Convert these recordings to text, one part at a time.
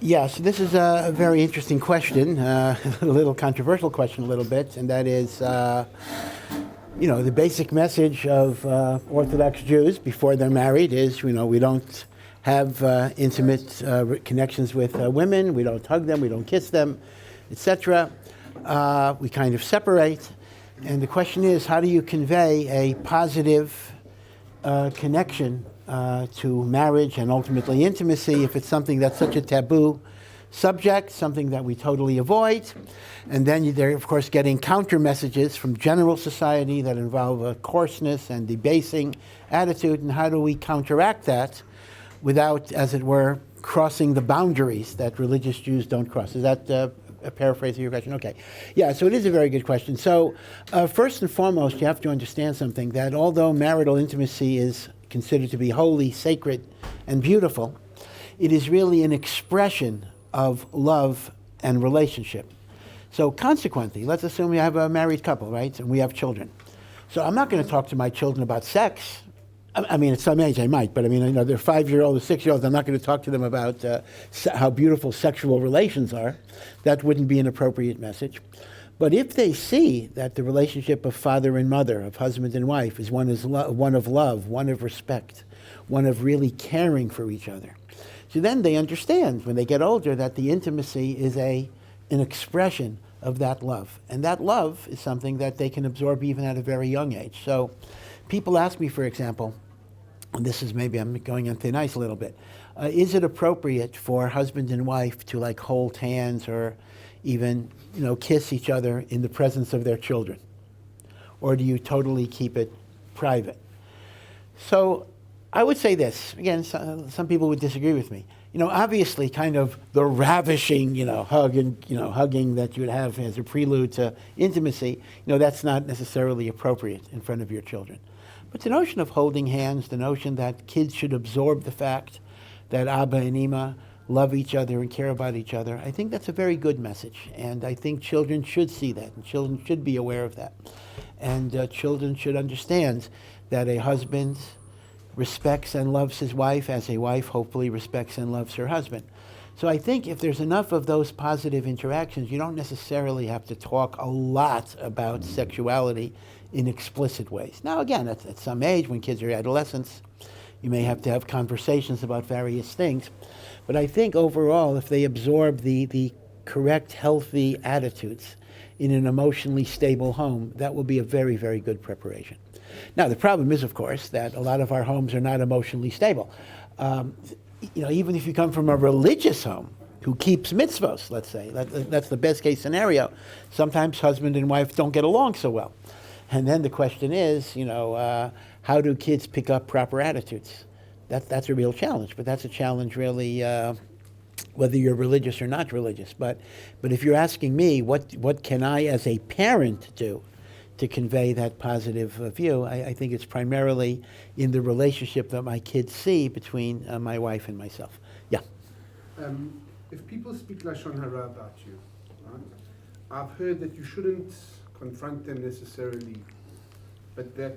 Yes, this is a very interesting question, a little controversial question a little bit, and that is, the basic message of Orthodox Jews before they're married is, we don't have intimate connections with women, we don't hug them, we don't kiss them, etc. We kind of separate, and the question is, how do you convey a positive connection to marriage and ultimately intimacy if it's something that's such a taboo subject, something that we totally avoid? And then they're, of course, getting counter messages from general society that involve a coarseness and debasing attitude, and how do we counteract that without, as it were, crossing the boundaries that religious Jews don't cross? Is that a paraphrase of your question? Okay. Yeah, so it is a very good question. So first and foremost, you have to understand something, that although marital intimacy is considered to be holy, sacred, and beautiful, it is really an expression of love and relationship. So consequently, let's assume we have a married couple, right, and we have children. So I'm not going to talk to my children about sex. I mean, at some age I might, but they're 5-year-olds or 6-year-olds. I'm not going to talk to them about how beautiful sexual relations are. That wouldn't be an appropriate message. But if they see that the relationship of father and mother, of husband and wife, is one of love, one of respect, one of really caring for each other, so then they understand when they get older that the intimacy is an expression of that love. And that love is something that they can absorb even at a very young age. So people ask me, for example, and this is maybe I'm going on thin ice a little bit, is it appropriate for husband and wife to hold hands or even kiss each other in the presence of their children? Or do you totally keep it private? So I would say this. Again, some people would disagree with me. Obviously kind of the ravishing, hugging that you would have as a prelude to intimacy, that's not necessarily appropriate in front of your children. But the notion of holding hands, the notion that kids should absorb the fact that Abba and Ima love each other and care about each other, I think that's a very good message. And I think children should see that, and children should be aware of that. And children should understand that a husband respects and loves his wife as a wife hopefully respects and loves her husband. So I think if there's enough of those positive interactions, you don't necessarily have to talk a lot about sexuality in explicit ways. Now again, at some age, when kids are adolescents, you may have to have conversations about various things. But I think overall, if they absorb the correct, healthy attitudes in an emotionally stable home, that will be a very, very good preparation. Now, the problem is, of course, that a lot of our homes are not emotionally stable. Even if you come from a religious home who keeps mitzvos, let's say, that's the best case scenario, sometimes husband and wife don't get along so well. And then the question is, how do kids pick up proper attitudes? That's a real challenge, but that's a challenge really whether you're religious or not religious. But if you're asking me, what can I as a parent do to convey that positive view, I think it's primarily in the relationship that my kids see between my wife and myself. Yeah. If people speak Lashon Hara about you, right, I've heard that you shouldn't confront them necessarily, but that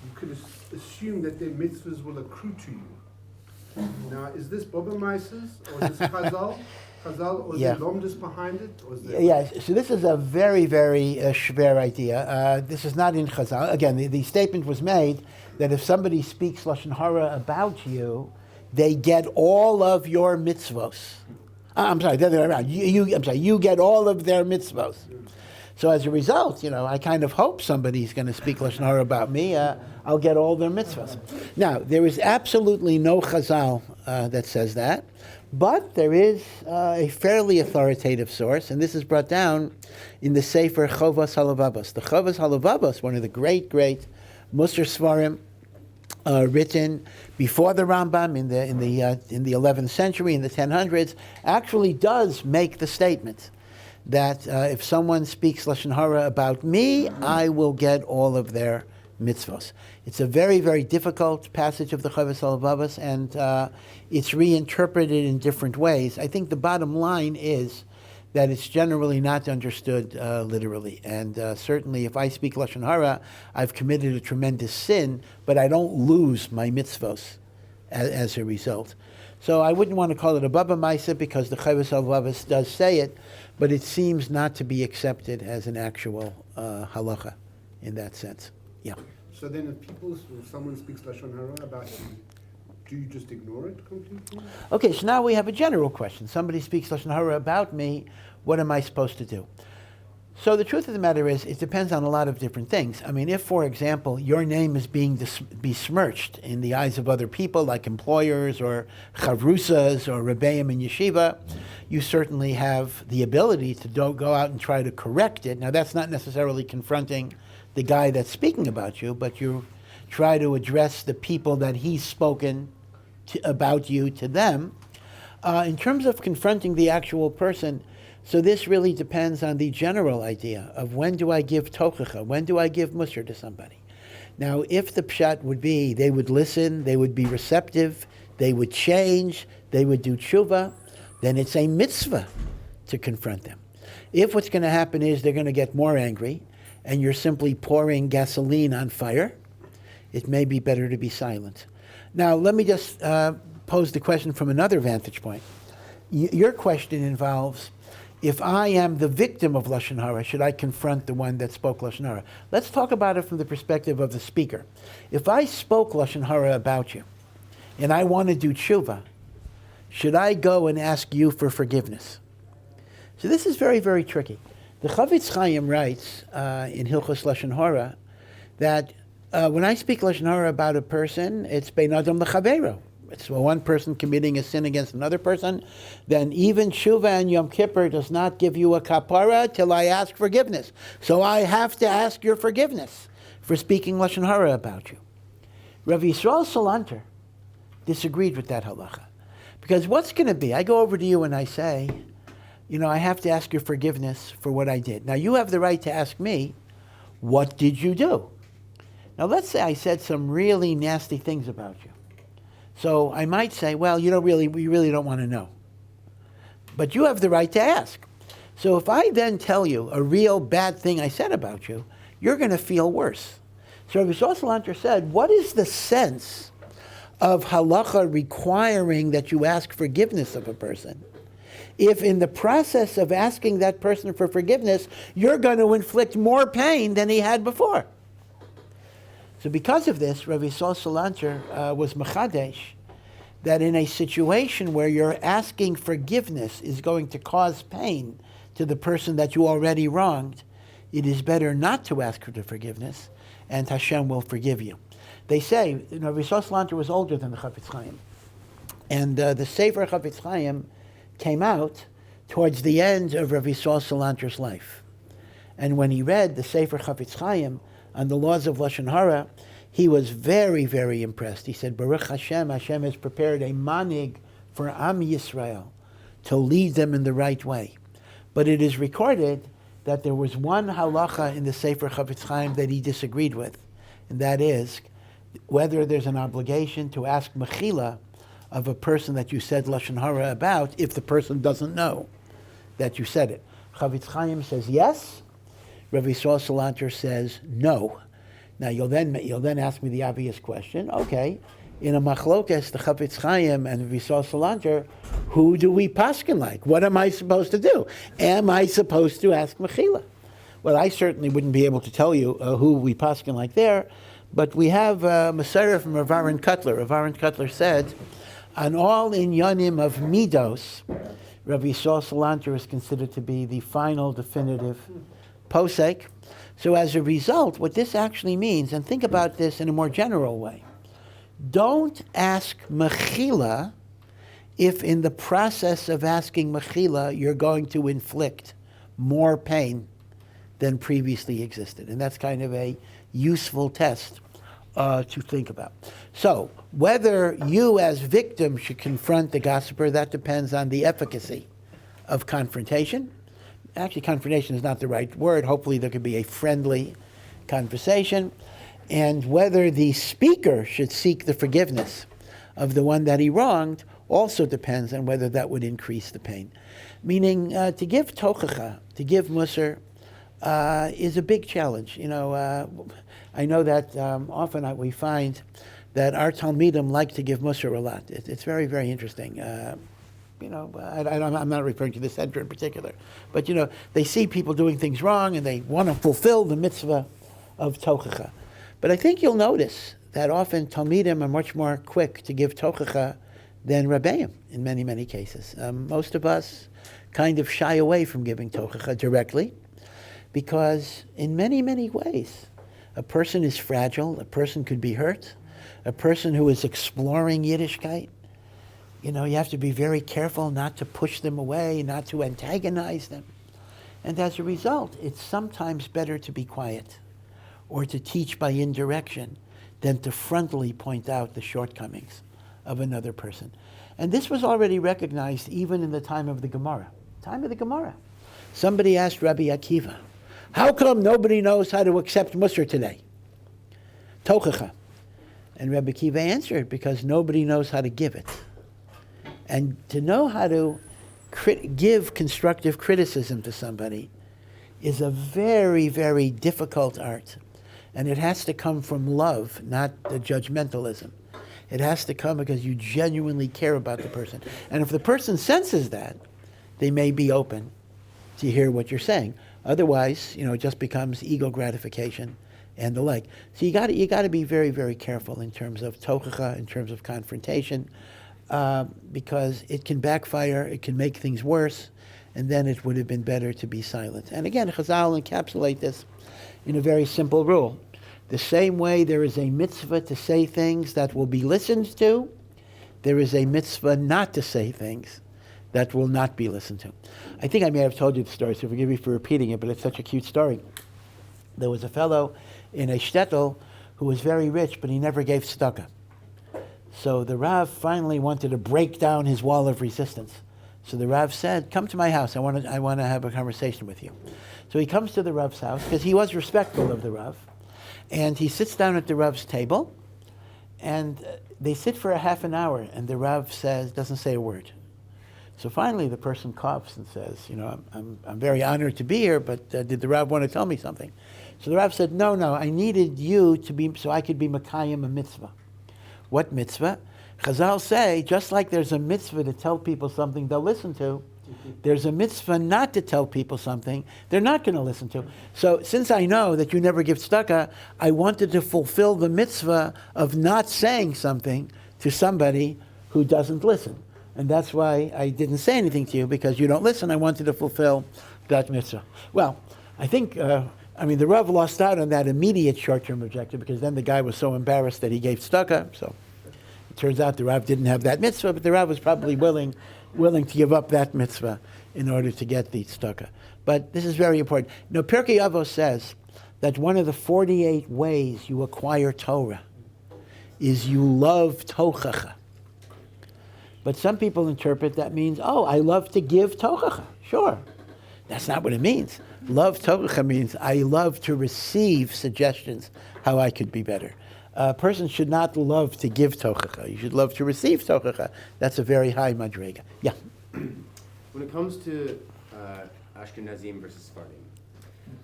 you could assume that their mitzvahs will accrue to you. Now, is this Baba Mises, or is this Chazal, or is there Lomdus behind it? Or is there so this is a very, very schwer idea. This is not in Chazal. Again, the statement was made that if somebody speaks Lashon Hara about you, they get all of your mitzvos. I'm sorry, the other way around. You get all of their mitzvos. So as a result, I kind of hope somebody's going to speak Lashon Hara about me. I'll get all their mitzvahs. Now, there is absolutely no Chazal that says that, but there is a fairly authoritative source, and this is brought down in the Sefer Chovas Halavavos. The Chovas Halavavos, one of the great Musar Svarim, written before the Rambam in the 11th century, in the 1000s, actually does make the statement that if someone speaks Lashon Hara about me, I will get all of their mitzvos. It's a very, very difficult passage of the Chovas Halavavos, and it's reinterpreted in different ways. I think the bottom line is that it's generally not understood literally. And certainly if I speak Lashon Hara, I've committed a tremendous sin, but I don't lose my mitzvos as a result. So I wouldn't want to call it a Baba Maisa because the Chovos HaLevavos does say it, but it seems not to be accepted as an actual halacha in that sense. Yeah. So then if someone speaks Lashon Hara about you, do you just ignore it completely? Okay, so now we have a general question. Somebody speaks Lashon Hara about me, what am I supposed to do? So the truth of the matter is, it depends on a lot of different things. I mean, if, for example, your name is being besmirched in the eyes of other people, like employers or chavrusas or rebbeim in yeshiva, you certainly have the ability to go out and try to correct it. Now, that's not necessarily confronting the guy that's speaking about you, but you try to address the people that he's spoken about you to them. In terms of confronting the actual person, so this really depends on the general idea of when do I give tochacha, when do I give musar to somebody. Now, if the pshat would be they would listen, they would be receptive, they would change, they would do tshuva, then it's a mitzvah to confront them. If what's going to happen is they're going to get more angry and you're simply pouring gasoline on fire, it may be better to be silent. Now, let me just pose the question from another vantage point. Your question involves, if I am the victim of Lashon Hara, should I confront the one that spoke Lashon Hara? Let's talk about it from the perspective of the speaker. If I spoke Lashon Hara about you, and I want to do tshuva, should I go and ask you for forgiveness? So this is very, very tricky. The Chafetz Chaim writes in Hilchos Lashon Hara that when I speak Lashon Hara about a person, it's bein adam l'chaveiro. It's one person committing a sin against another person, then even Tshuva and Yom Kippur does not give you a kapara till I ask forgiveness. So I have to ask your forgiveness for speaking Lashon Hara about you. Rabbi Yisrael Salanter disagreed with that halacha. Because what's going to be, I go over to you and I say, I have to ask your forgiveness for what I did. Now you have the right to ask me, what did you do? Now let's say I said some really nasty things about you. So I might say, well, we really don't want to know. But you have the right to ask. So if I then tell you a real bad thing I said about you, you're going to feel worse. So Rabbi Yisrael Salanter said, what is the sense of halacha requiring that you ask forgiveness of a person if in the process of asking that person for forgiveness, you're going to inflict more pain than he had before? So because of this, Rabbi Yisrael Salanter was mechadesh that in a situation where you're asking forgiveness is going to cause pain to the person that you already wronged, it is better not to ask for the forgiveness, and Hashem will forgive you. They say, Rabbi Yisrael Salanter was older than the Chafetz Chaim, and the Sefer Chafetz Chaim came out towards the end of Rabbi Yisrael Salanter's life. And when he read the Sefer Chafetz Chaim on the laws of Lashon Hara, he was very, very impressed. He said, Baruch Hashem, Hashem has prepared a manig for Am Yisrael to lead them in the right way. But it is recorded that there was one halacha in the Sefer Chafetz Chaim that he disagreed with, and that is whether there's an obligation to ask mechila of a person that you said Lashon Hara about if the person doesn't know that you said it. Chafetz Chaim says yes. Rabbi Yisrael Salanter says no. Now you'll then ask me the obvious question. Okay, in a machlokas, the Chafetz Chaim and Rabbi Yisrael Salanter, who do we paskin like? What am I supposed to do? Am I supposed to ask mechila? Well, I certainly wouldn't be able to tell you who we paskin like there, but we have a Masorah from Rav Aaron Kotler. Rav Aaron Kotler said, on all inyanim of midos, Rabbi Yisrael Salanter is considered to be the final, definitive posek. So as a result, what this actually means, and think about this in a more general way, don't ask mechila if in the process of asking mechila you're going to inflict more pain than previously existed. And that's kind of a useful test to think about. So whether you as victim should confront the gossiper, that depends on the efficacy of confrontation. Actually, confrontation is not the right word. Hopefully there could be a friendly conversation. And whether the speaker should seek the forgiveness of the one that he wronged also depends on whether that would increase the pain. Meaning, to give tochacha, to give musar, is a big challenge. I know that often we find that our Talmidim like to give Musar a lot. It's very, very interesting. I'm not referring to this center in particular, but they see people doing things wrong and they want to fulfill the mitzvah of tochacha. But I think you'll notice that often Talmidim are much more quick to give tochacha than Rabbeim in many, many cases. Most of us kind of shy away from giving tochacha directly because in many, many ways, a person is fragile, a person could be hurt, a person who is exploring Yiddishkeit, you have to be very careful not to push them away, not to antagonize them. And as a result, it's sometimes better to be quiet or to teach by indirection than to frontally point out the shortcomings of another person. And this was already recognized even in the time of the Gemara. Somebody asked Rabbi Akiva, how come nobody knows how to accept Musar today? Tochacha. And Rabbi Akiva answered, because nobody knows how to give it. And to know how to give constructive criticism to somebody is a very, very difficult art. And it has to come from love, not the judgmentalism. It has to come because you genuinely care about the person. And if the person senses that, they may be open to hear what you're saying. Otherwise, it just becomes ego gratification and the like. So you got to be very, very careful in terms of tochacha, in terms of confrontation, because it can backfire, it can make things worse, and then it would have been better to be silent. And again, Chazal encapsulate this in a very simple rule. The same way there is a mitzvah to say things that will be listened to, there is a mitzvah not to say things that will not be listened to. I think I may have told you the story, so forgive me for repeating it, but it's such a cute story. There was a fellow in a shtetl who was very rich, but he never gave tzedakah. So the Rav finally wanted to break down his wall of resistance. So the Rav said, come to my house, I want to have a conversation with you. So he comes to the Rav's house, because he was respectful of the Rav, and he sits down at the Rav's table, and they sit for a half an hour, and the Rav doesn't say a word. So finally the person coughs and says, I'm very honored to be here, but did the Rav want to tell me something? So the Rav said, no, I needed you to be, so I could be Makayim a mitzvah. What mitzvah? Chazal say, just like there's a mitzvah to tell people something they'll listen to, there's a mitzvah not to tell people something they're not going to listen to. So since I know that you never give tzedakah, I wanted to fulfill the mitzvah of not saying something to somebody who doesn't listen. And that's why I didn't say anything to you, because you don't listen. I wanted to fulfill that mitzvah. Well, I think, the Rav lost out on that immediate short-term objective, because then the guy was so embarrassed that he gave tzedakah. So it turns out the Rav didn't have that mitzvah, but the Rav was probably willing to give up that mitzvah in order to get the tzedakah. But this is very important. Pirkei Avos says that one of the 48 ways you acquire Torah is you love tochacha. But some people interpret that means, I love to give tochacha. Sure. That's not what it means. Love tochacha means I love to receive suggestions how I could be better. A person should not love to give tochacha. You should love to receive tochacha. That's a very high madrega. Yeah. When it comes to Ashkenazim versus Sephardim,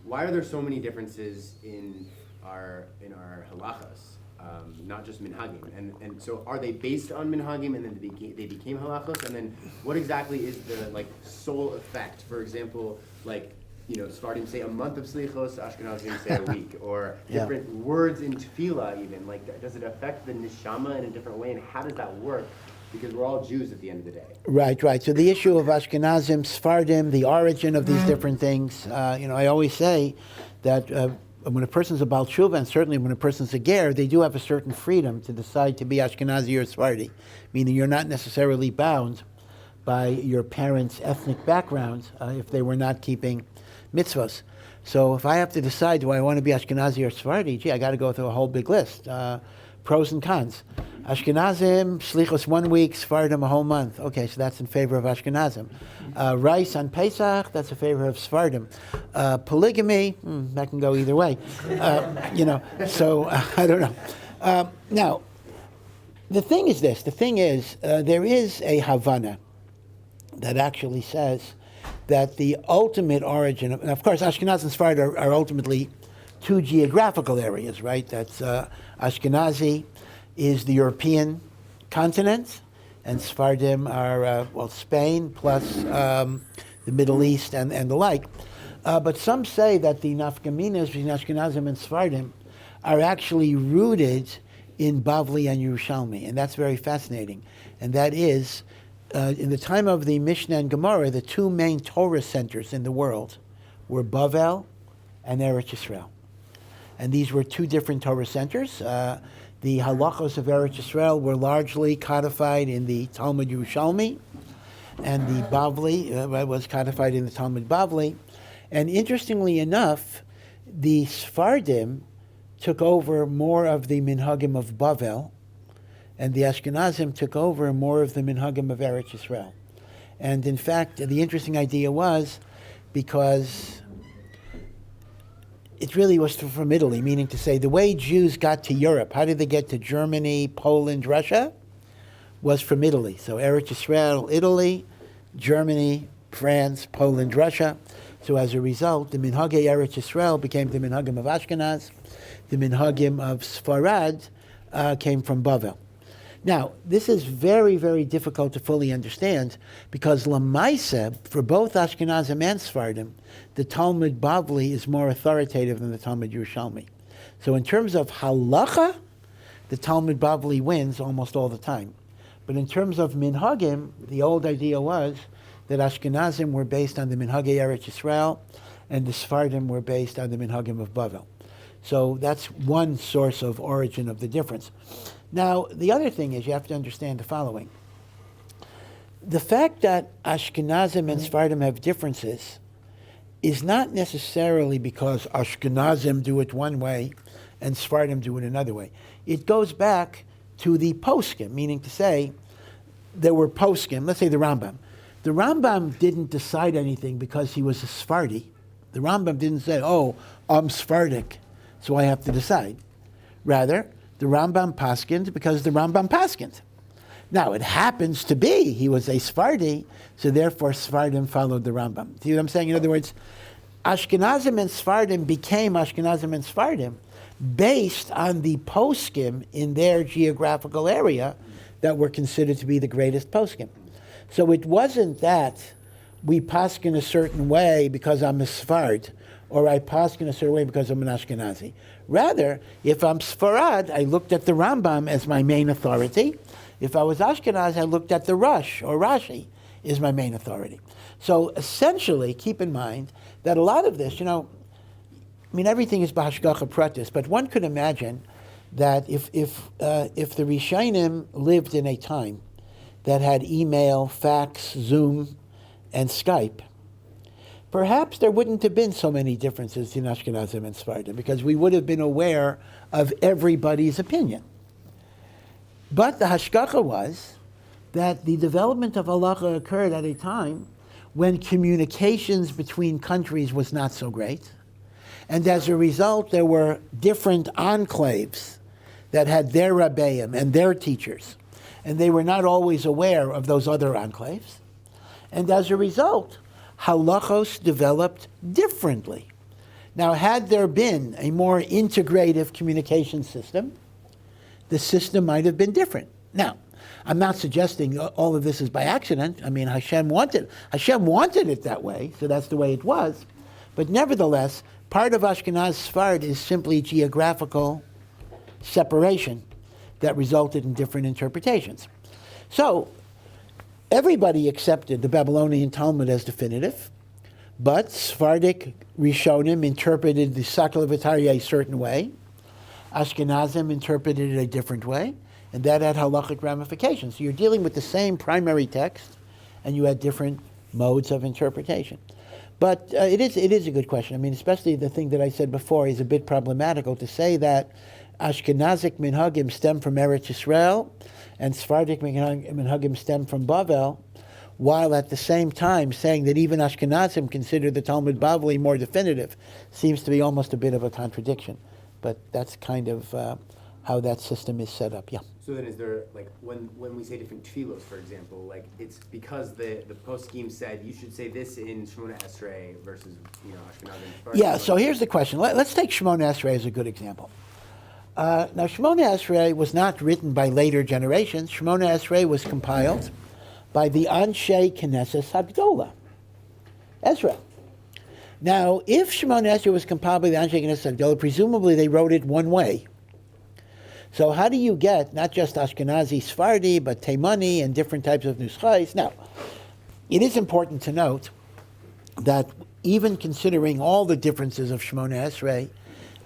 why are there so many differences in our halachas? Not just minhagim, and so are they based on minhagim and then they became halachos? And then what exactly is the sole effect? For example, Sephardim say a month of slichos, Ashkenazim say a week, or different words in tefillah even. Does it affect the neshama in a different way, and how does that work? Because we're all Jews at the end of the day. Right. So the issue of Ashkenazim, Sephardim, the origin of these different things, I always say that when a person's a Baal Tshuva, and certainly when a person's a Ger, they do have a certain freedom to decide to be Ashkenazi or Sephardi, meaning you're not necessarily bound by your parents' ethnic backgrounds if they were not keeping mitzvahs. So if I have to decide, do I want to be Ashkenazi or Sephardi, I got to go through a whole big list. Pros and cons. Ashkenazim, Slichos 1 week, Sephardim a whole month. Okay, so that's in favor of Ashkenazim. Rice on Pesach, that's in favor of Sephardim. Polygamy, that can go either way. So I don't know. Now, the thing is this. The thing is, there is a Havana that actually says that the ultimate origin of course, Ashkenaz and Sephardi are ultimately two geographical areas, right? That's Ashkenazi is the European continent, and Sephardim are, Spain plus the Middle East and the like. But some say that the nafkaminas between Ashkenazim and Sephardim are actually rooted in Bavli and Yerushalmi, and that's very fascinating. And that is, in the time of the Mishnah and Gemara, the two main Torah centers in the world were Bavel and Eretz Yisrael. And these were two different Torah centers. The halachos of Eretz Yisrael were largely codified in the Talmud Yerushalmi, and the Bavli was codified in the Talmud Bavli. And interestingly enough, the Sephardim took over more of the minhagim of Bavel, and the Ashkenazim took over more of the minhagim of Eretz Yisrael. And in fact, the interesting idea was because it really was from Italy, meaning to say the way Jews got to Europe, how did they get to Germany, Poland, Russia, was from Italy. So Eretz Yisrael, Italy, Germany, France, Poland, Russia. So as a result, the minhagim Eretz Yisrael became the minhagim of Ashkenaz. The minhagim of Sfarad came from Bavel. Now, this is very, very difficult to fully understand because Lamaisa, for both Ashkenazim and Sephardim, the Talmud Bavli is more authoritative than the Talmud Yerushalmi. So in terms of halacha, the Talmud Bavli wins almost all the time. But in terms of minhagim, the old idea was that Ashkenazim were based on the minhagim Eretz Yisrael, and the Sephardim were based on the minhagim of Bavel. So that's one source of origin of the difference. Now, the other thing is you have to understand the following. The fact that Ashkenazim and Sephardim have differences is not necessarily because Ashkenazim do it one way and Sephardim do it another way. It goes back to the poskim, meaning to say there were poskim, let's say the Rambam. The Rambam didn't decide anything because he was a Sephardi. The Rambam didn't say, oh, I'm Sephardic, so I have to decide. Rather, the Rambam paskined because the Rambam paskined. Now, it happens to be he was a Sephardi, so therefore Sephardim followed the Rambam. See what I'm saying? In other words, Ashkenazim and Sephardim became Ashkenazim and Sephardim based on the poskim in their geographical area that were considered to be the greatest poskim. So it wasn't that we paskin a certain way because I'm a Sephard, or I paskin a certain way because I'm an Ashkenazi. Rather, if I'm Sfarad, I looked at the Rambam as my main authority. If I was Ashkenaz, I looked at the Rosh, or Rashi, is my main authority. So essentially, keep in mind that a lot of this, everything is b'hashgacha pratis, but one could imagine that if the Rishonim lived in a time that had email, fax, Zoom, and Skype, perhaps there wouldn't have been so many differences in Ashkenazim and Sephardim because we would have been aware of everybody's opinion. But the hashgacha was that the development of halacha occurred at a time when communications between countries was not so great. And as a result, there were different enclaves that had their rabbeim and their teachers. And they were not always aware of those other enclaves. And as a result, halachos developed differently. Now, had there been a more integrative communication system, the system might have been different. Now, I'm not suggesting all of this is by accident. Hashem wanted it that way, so that's the way it was. But nevertheless, part of Ashkenaz Sfard is simply geographical separation that resulted in different interpretations. So, everybody accepted the Babylonian Talmud as definitive, but Sephardic Rishonim interpreted the Sakla V'Tarya a certain way, Ashkenazim interpreted it a different way, and that had halachic ramifications. So you're dealing with the same primary text, and you had different modes of interpretation. But it is a good question. Especially the thing that I said before is a bit problematical to say that Ashkenazic minhagim stem from Eretz Yisrael, and Sephardic minhagim stem from Bavel, while at the same time saying that even Ashkenazim consider the Talmud Bavli more definitive, seems to be almost a bit of a contradiction. But that's kind of how that system is set up, yeah. So then is there, when we say different tefillos, for example, it's because the post-scheme said you should say this in Shemona Esrei versus, Ashkenazim? Yeah, so here's the question. Let's take Shemona Esrei as a good example. Now, Shemona Esrei was not written by later generations. Shemona Esrei was compiled by the Anshe Knesset Hagdola, Ezra. Now, if Shemona Esrei was compiled by the Anshe Knesset Hagdola, presumably they wrote it one way. So how do you get not just Ashkenazi, Sefardi, but Teimani and different types of nuschais? Now, it is important to note that even considering all the differences of Shemona Esrei,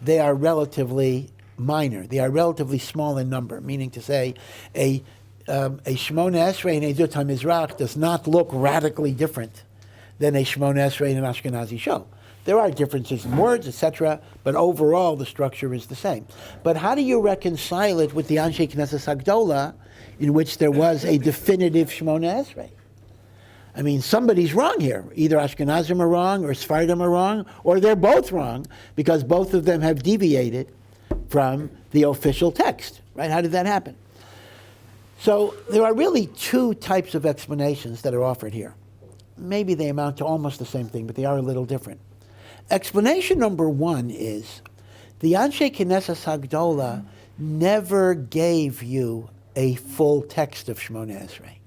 they are relatively minor. They are relatively small in number, meaning to say a Shemona Esrei in Edut HaMizrach does not look radically different than a Shemona Esrei in an Ashkenazi show. There are differences in words, etc., but overall the structure is the same. But how do you reconcile it with the Anshe Knesset Hagdola, in which there was a definitive Shemona Esrei? I mean, somebody's wrong here. Either Ashkenazim are wrong, or Sephardim are wrong, or they're both wrong, because both of them have deviated from the official text, right? How did that happen? So there are really two types of explanations that are offered here. Maybe they amount to almost the same thing, but they are a little different. Explanation number one is the Anshe Knesset Hagdola never gave you a full text of Shemona Esrei.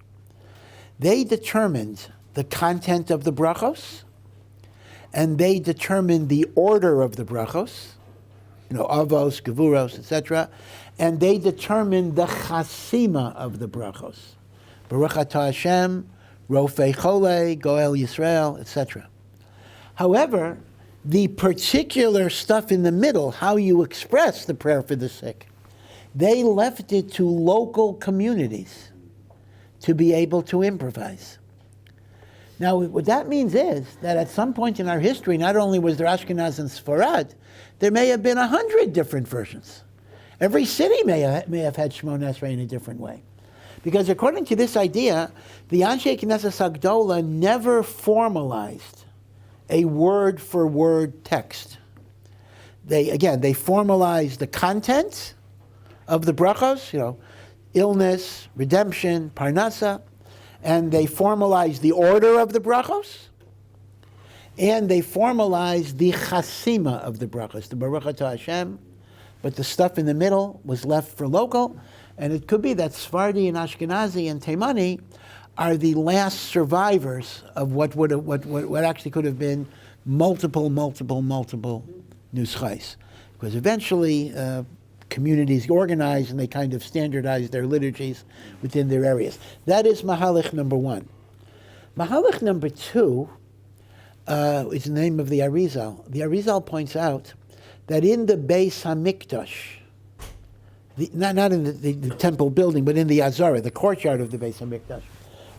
They determined the content of the brachos, and they determined the order of the brachos, avos, gevuros, etc., and they determined the chasima of the brachos, Baruch atah Hashem, Rofei Chole, Goel Yisrael, etc. However, the particular stuff in the middle, how you express the prayer for the sick, they left it to local communities to be able to improvise. Now, what that means is that at some point in our history, not only was there Ashkenaz and Sfarad, there may have been 100 different versions. Every city may have had Shemona Esrei in a different way. Because according to this idea, the Anshe Knesset Hagdola never formalized a word-for-word text. They formalized the content of the brachos, illness, redemption, parnasa, and they formalized the order of the brachos, and they formalized the chasima of the brachos, the Baruch atah Hashem, but the stuff in the middle was left for local, and it could be that Sephardi and Ashkenazi and Teimani are the last survivors of what actually could have been multiple nuschais. Because eventually communities organized and they kind of standardized their liturgies within their areas. That is Mahalach number one. Mahalach number two is the name of the Arizal. The Arizal points out that in the Beis HaMikdash, not in the temple building, but in the Azara, the courtyard of the Beis HaMikdash,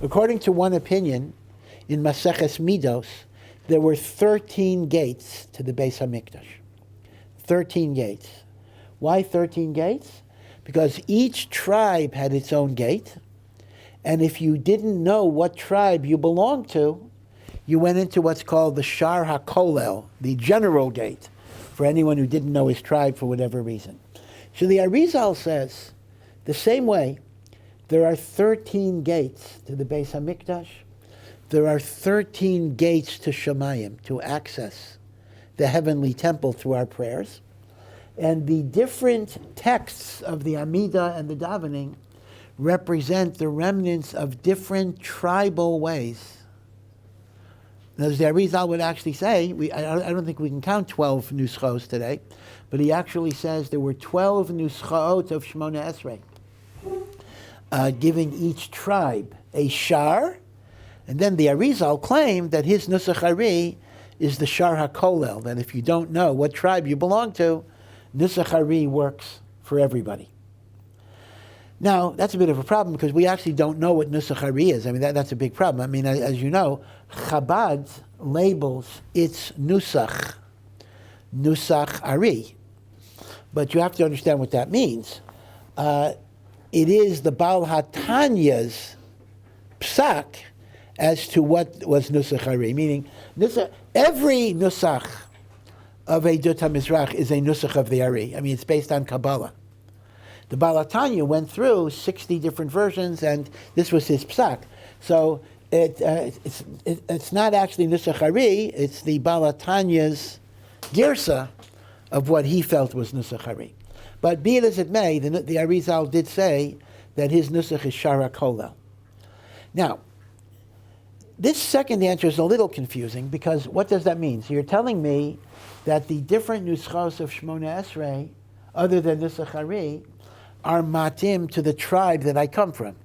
according to one opinion, in Maseches Midos, there were 13 gates to the Beis HaMikdash. 13 gates. Why 13 gates? Because each tribe had its own gate, and if you didn't know what tribe you belonged to, you went into what's called the Shar HaKolel, the general gate, for anyone who didn't know his tribe for whatever reason. So the Arizal says, the same way, there are 13 gates to the Beis HaMikdash. There are 13 gates to Shemayim, to access the heavenly temple through our prayers. And the different texts of the Amidah and the davening represent the remnants of different tribal ways. As the Arizal would actually say, I don't think we can count 12 nuschos today, but he actually says there were 12 nuschaot of Shemona Esrei, giving each tribe a shar, and then the Arizal claimed that his nusach hari is the shar hakolel, that if you don't know what tribe you belong to, nusach hari works for everybody. Now, that's a bit of a problem because we actually don't know what nusach hari is. I mean, that's a big problem. I mean, as you know, Chabad labels its nusach ari. But you have to understand what that means. It is the Baal HaTanya's psak as to what was nusach ari, meaning every nusach of Edut HaMizrach is a nusach of the ari. I mean, it's based on Kabbalah. The Baal HaTanya went through 60 different versions, and this was his psak. So it's not actually nusach ari, it's the Baal HaTanya's girsa of what he felt was nusach hari. But be it as it may, the Arizal did say that his nusach is Shara Kola. Now, this second answer is a little confusing because what does that mean? So you're telling me that the different nuschos of Shmona Esrei, other than nusach Ari, are matim to the tribe that I come from.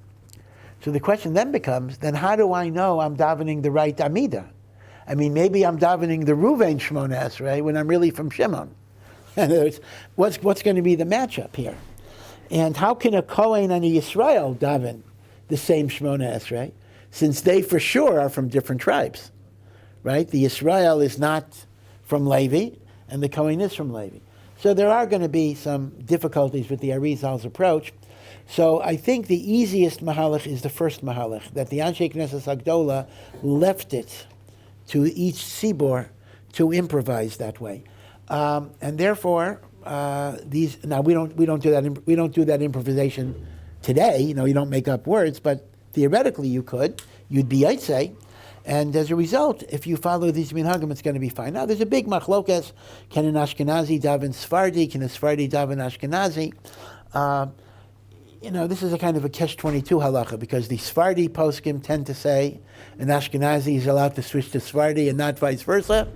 So the question then becomes, then how do I know I'm davening the right Amida? I mean, maybe I'm davening the Ruvain Shmona Esrei when I'm really from Shimon. In other words, what's going to be the matchup here? And how can a Kohen and a Yisrael daven the same Shmona Esrei, since they for sure are from different tribes, right? The Yisrael is not from Levi, and the Kohen is from Levi. So there are going to be some difficulties with the Arizal's approach. So I think the easiest mahalach is the first mahalach, that the Anshe Knesset Hagdola left it to each Sibor to improvise that way, and therefore we don't do that improvisation today. You don't make up words, but theoretically you could. You'd be Yitzay, and as a result, if you follow these minhagim, it's going to be fine. Now there's a big machlokas: can an Ashkenazi daven Sefardi? Can a Sefardi daven Ashkenazi? This is a kind of a catch-22 halacha, because the Sefardi poskim tend to say an Ashkenazi is allowed to switch to Sefardi and not vice versa,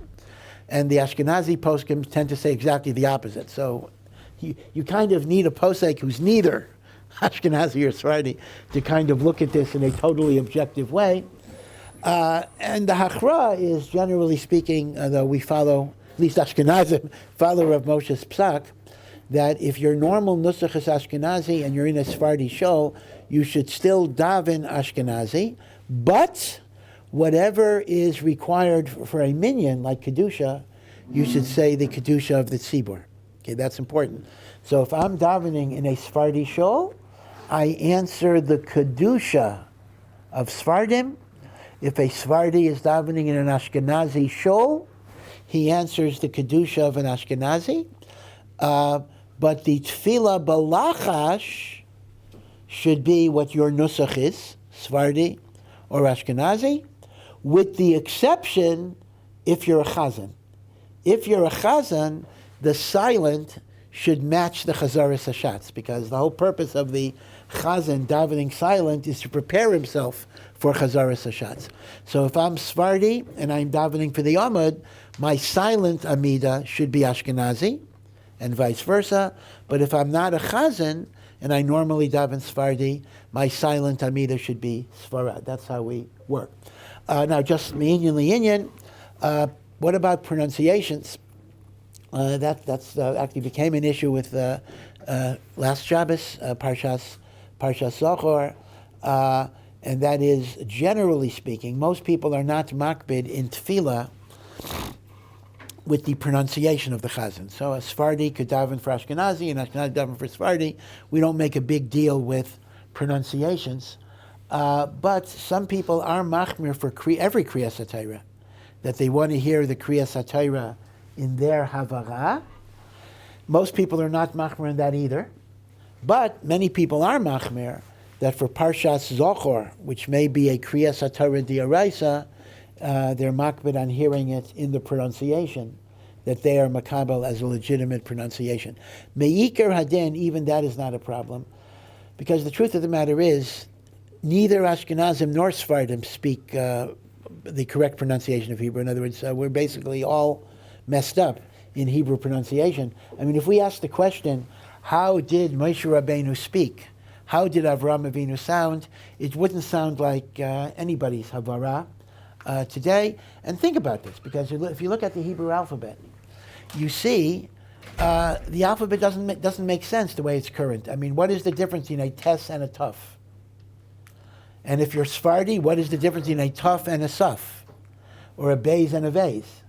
and the Ashkenazi poskim tend to say exactly the opposite. So you kind of need a posek who's neither Ashkenazi or Sefardi to kind of look at this in a totally objective way. And the hachra is, generally speaking, though we follow, at least Ashkenazim, follow Rav Moshe's psak, that if your normal nusach is Ashkenazi and you're in a Sefardi shul, you should still daven Ashkenazi, but whatever is required for a minyan, like Kedusha, you should say the Kedusha of the Tzibur. Okay, that's important. So if I'm davening in a Sefardi shul, I answer the Kedusha of Sefardim. If a Sefardi is davening in an Ashkenazi shul, he answers the Kedusha of an Ashkenazi. But the tefillah balachash should be what your nusach is, Sefardi or Ashkenazi, with the exception if you're a chazan. If you're a chazan, the silent should match the Kazars hashatz, because the whole purpose of the chazan davening silent is to prepare himself for Kazars hashatz. So if I'm Sefardi and I'm davening for the Amud, my silent Amida should be Ashkenazi, and vice versa. But if I'm not a chazan and I normally daven Sefardi, my silent Amida should be Sfarad. That's how we work. Now, just Me'inyan Li'inyan, what about pronunciations? That's actually became an issue with last Shabbos, Parshas Zohar, and that is, generally speaking, most people are not makbid in tefillah with the pronunciation of the chazan. So a Sefardi could daven for Ashkenazi, and Ashkenazi daven for Sefardi. We don't make a big deal with pronunciations, but some people are machmir for every Kriyas HaTorah, that they want to hear the Kriyas HaTorah in their havara. Most people are not machmir in that either, but many people are machmir that for Parshas Zohar, which may be a Kriyas HaTorah D'Oraisa, they're makbid on hearing it in the pronunciation, that they are makabel as a legitimate pronunciation. Me'ikar hadin, even that is not a problem, because the truth of the matter is, neither Ashkenazim nor Sephardim speak the correct pronunciation of Hebrew. In other words, we're basically all messed up in Hebrew pronunciation. I mean, if we ask the question, how did Moshe Rabbeinu speak? How did Avraham Avinu sound? It wouldn't sound like anybody's havara today. And think about this, because if you look at the Hebrew alphabet, you see the alphabet doesn't make sense the way it's current. I mean, what is the difference between a tes and a tuf? And if you're Sephardi, what is the difference between a tuf and a suf? Or a beis and a vase?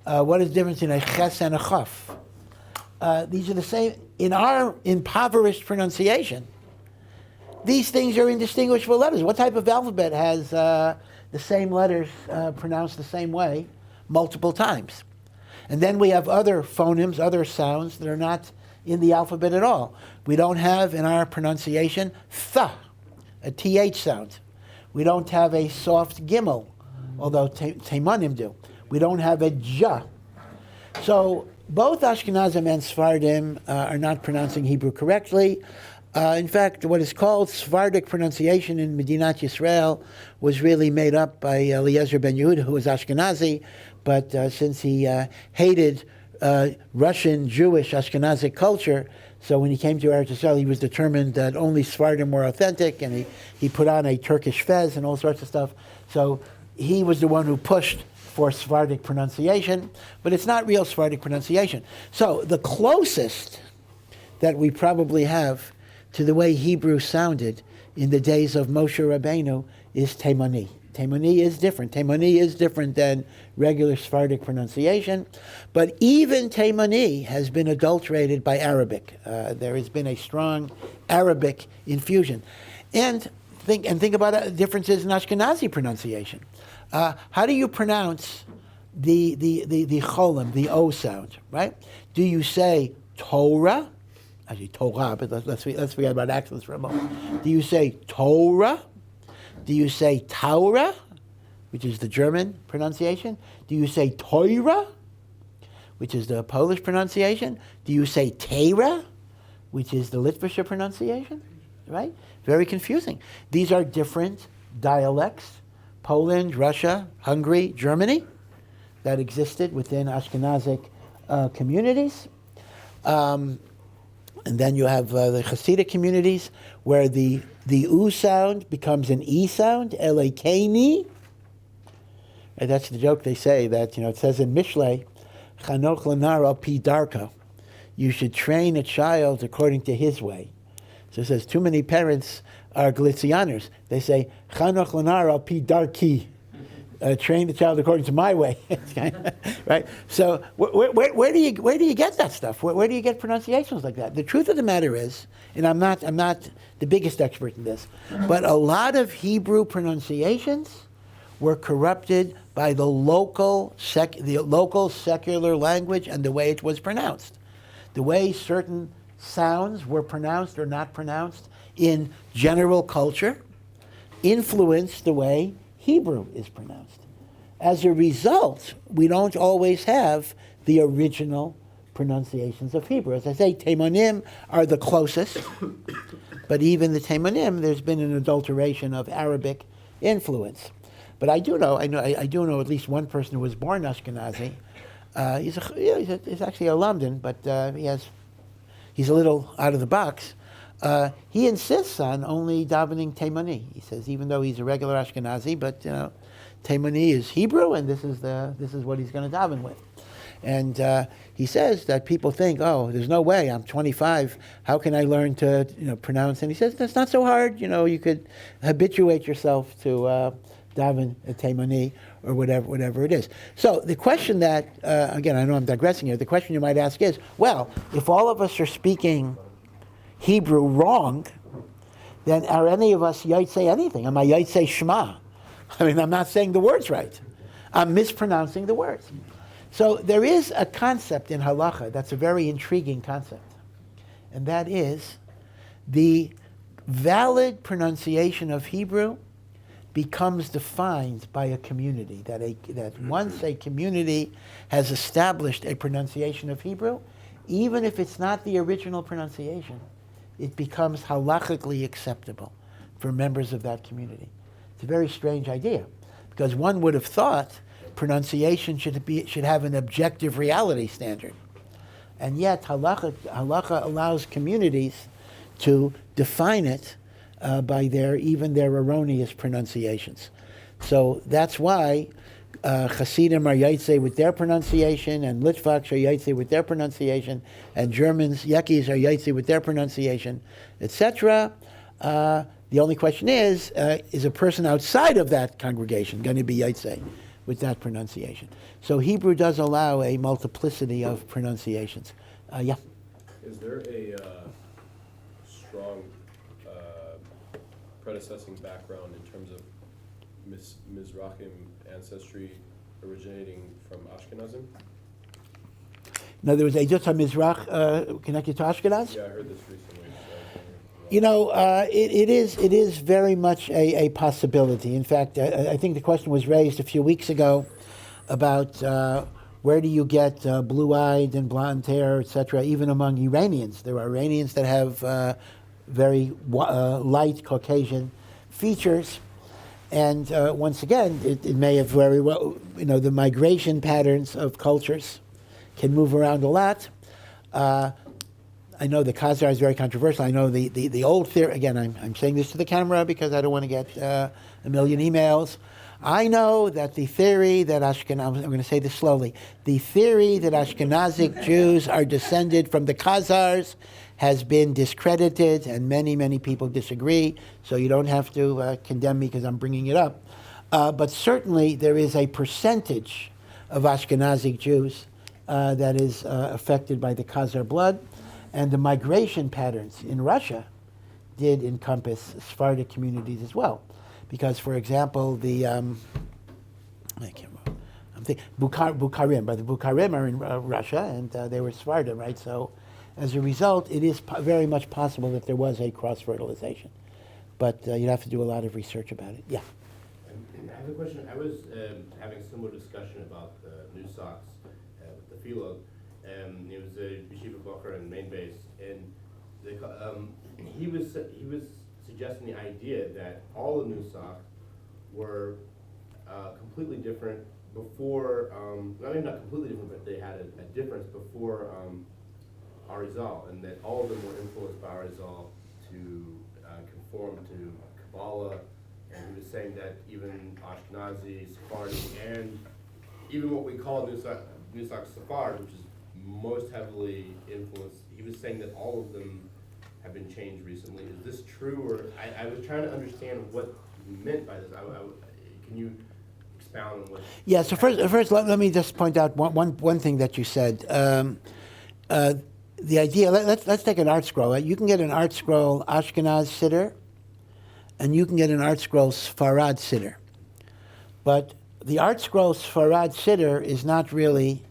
What is the difference between a ches and a chaf? These are the same. In our impoverished pronunciation, these things are indistinguishable letters. What type of alphabet has the same letters pronounced the same way multiple times? And then we have other phonemes, other sounds that are not in the alphabet at all. We don't have in our pronunciation th, a th sound. We don't have a soft gimel, although Teimanim do. We don't have a ja. So both Ashkenazim and Sephardim are not pronouncing Hebrew correctly. In fact, what is called Sephardic pronunciation in Medinat Yisrael was really made up by Eliezer ben Yehuda, who was Ashkenazi, but since he hated Russian, Jewish, Ashkenazic culture, so when he came to Eretz Yisrael, he was determined that only Sephardim were authentic, and he put on a Turkish fez and all sorts of stuff. So he was the one who pushed for Sephardic pronunciation, but it's not real Sephardic pronunciation. So the closest that we probably have to the way Hebrew sounded in the days of Moshe Rabbeinu is Taimani. Taimani is different. Taimani is different than regular Sephardic pronunciation, but even Taimani has been adulterated by Arabic. There has been a strong Arabic infusion. And think about differences in Ashkenazi pronunciation. How do you pronounce the cholim, the O sound, right? Do you say Torah? Actually, Torah, but let's forget about accents for a moment. Do you say Torah? Do you say Taura, which is the German pronunciation? Do you say Torah, which is the Polish pronunciation? Do you say Teira, which is the Litvish pronunciation? Right? Very confusing. These are different dialects. Poland, Russia, Hungary, Germany, that existed within Ashkenazic communities. And then you have the Hasidic communities where the U sound becomes an E sound, L-A-K-N-E. And that's the joke they say that, it says in Mishlei, Chanoch lanar al pi darko. You should train a child according to his way. So it says too many parents are Galicianers. They say, Chanoch lanar al pi darki. Train the child according to my way, right? So where do you get that stuff? Where do you get pronunciations like that? The truth of the matter is, and I'm not the biggest expert in this, but a lot of Hebrew pronunciations were corrupted by the local secular language and the way it was pronounced. The way certain sounds were pronounced or not pronounced in general culture influenced the way Hebrew is pronounced. As a result, we don't always have the original pronunciations of Hebrew. As I say, Taimanim are the closest, but even the Taimanim, there's been an adulteration of Arabic influence. But I do know at least one person who was born Ashkenazi. He's actually a London, but he's a little out of the box. He insists on only davening Taimani. He says, even though he's a regular Ashkenazi, but Taimani is Hebrew, and this is what he's going to daven with. And he says that people think, oh, there's no way. I'm 25. How can I learn to pronounce? And he says that's not so hard. You could habituate yourself to daven Taimani or whatever it is. So the question that again, I know I'm digressing here. The question you might ask is, well, if all of us are speaking Hebrew wrong, then are any of us Yaitse anything? Am I Yaitse Shema? I mean, I'm not saying the words right. I'm mispronouncing the words. So there is a concept in halacha that's a very intriguing concept, and that is the valid pronunciation of Hebrew becomes defined by a community. That once a community has established a pronunciation of Hebrew, even if it's not the original pronunciation, it becomes halachically acceptable for members of that community. It's a very strange idea, because one would have thought pronunciation should have an objective reality standard. And yet halacha allows communities to define it by their erroneous pronunciations. So that's why Hasidim are Yaitse with their pronunciation, and Litvaks are Yaitse with their pronunciation, and Germans, Yekis, are Yaitse with their pronunciation, etc. The only question is a person outside of that congregation going to be Yaitse with that pronunciation? So Hebrew does allow a multiplicity of pronunciations. Yeah? Is there a strong predecessing background in terms of Mizrahim ancestry originating from Ashkenazim? In other words, Eidut HaMizrach connected to Ashkenaz? Yeah, I heard this recently. It is very much a possibility. In fact, I think the question was raised a few weeks ago about Where do you get blue-eyed and blonde hair, etc.? Even among Iranians, there are Iranians that have very light Caucasian features. And once again, it may have very well, the migration patterns of cultures can move around a lot. I know the Kazars is very controversial. I know the old theory, again, I'm saying this to the camera because I don't want to get a million emails. I know that the theory that I'm going to say this slowly, the theory that Ashkenazic Jews are descended from the Kazars has been discredited, and many, many people disagree, so you don't have to condemn me because I'm bringing it up. But certainly there is a percentage of Ashkenazic Jews that is affected by the Khazar blood, and the migration patterns in Russia did encompass Sephardic communities as well. Because, for example, the Bukharim, but the Bukharim are in Russia, and they were Sephardim, right? So, as a result, it is very much possible that there was a cross-fertilization. But you'd have to do a lot of research about it. Yeah. I have a question. I was having a similar discussion about new socks with the philo. It was a Yeshiva Bocher in Main Base, and he was suggesting the idea that all the new socks were completely different before, I mean not completely different, but they had a difference before Arizal, and that all of them were influenced by Arizal to conform to Kabbalah, and he was saying that even Ashkenazi, Sephardi, and even what we call Nusach Sephard, which is most heavily influenced, he was saying that all of them have been changed recently. Is this true, or I was trying to understand what you meant by this. Can you expound on what? Yeah. So first, let me just point out one thing that you said. The idea. Let's take an art scroll. You can get an art scroll Ashkenaz Siddur, and you can get an art scroll Sfarad Siddur. But the art scroll Sfarad Siddur is not really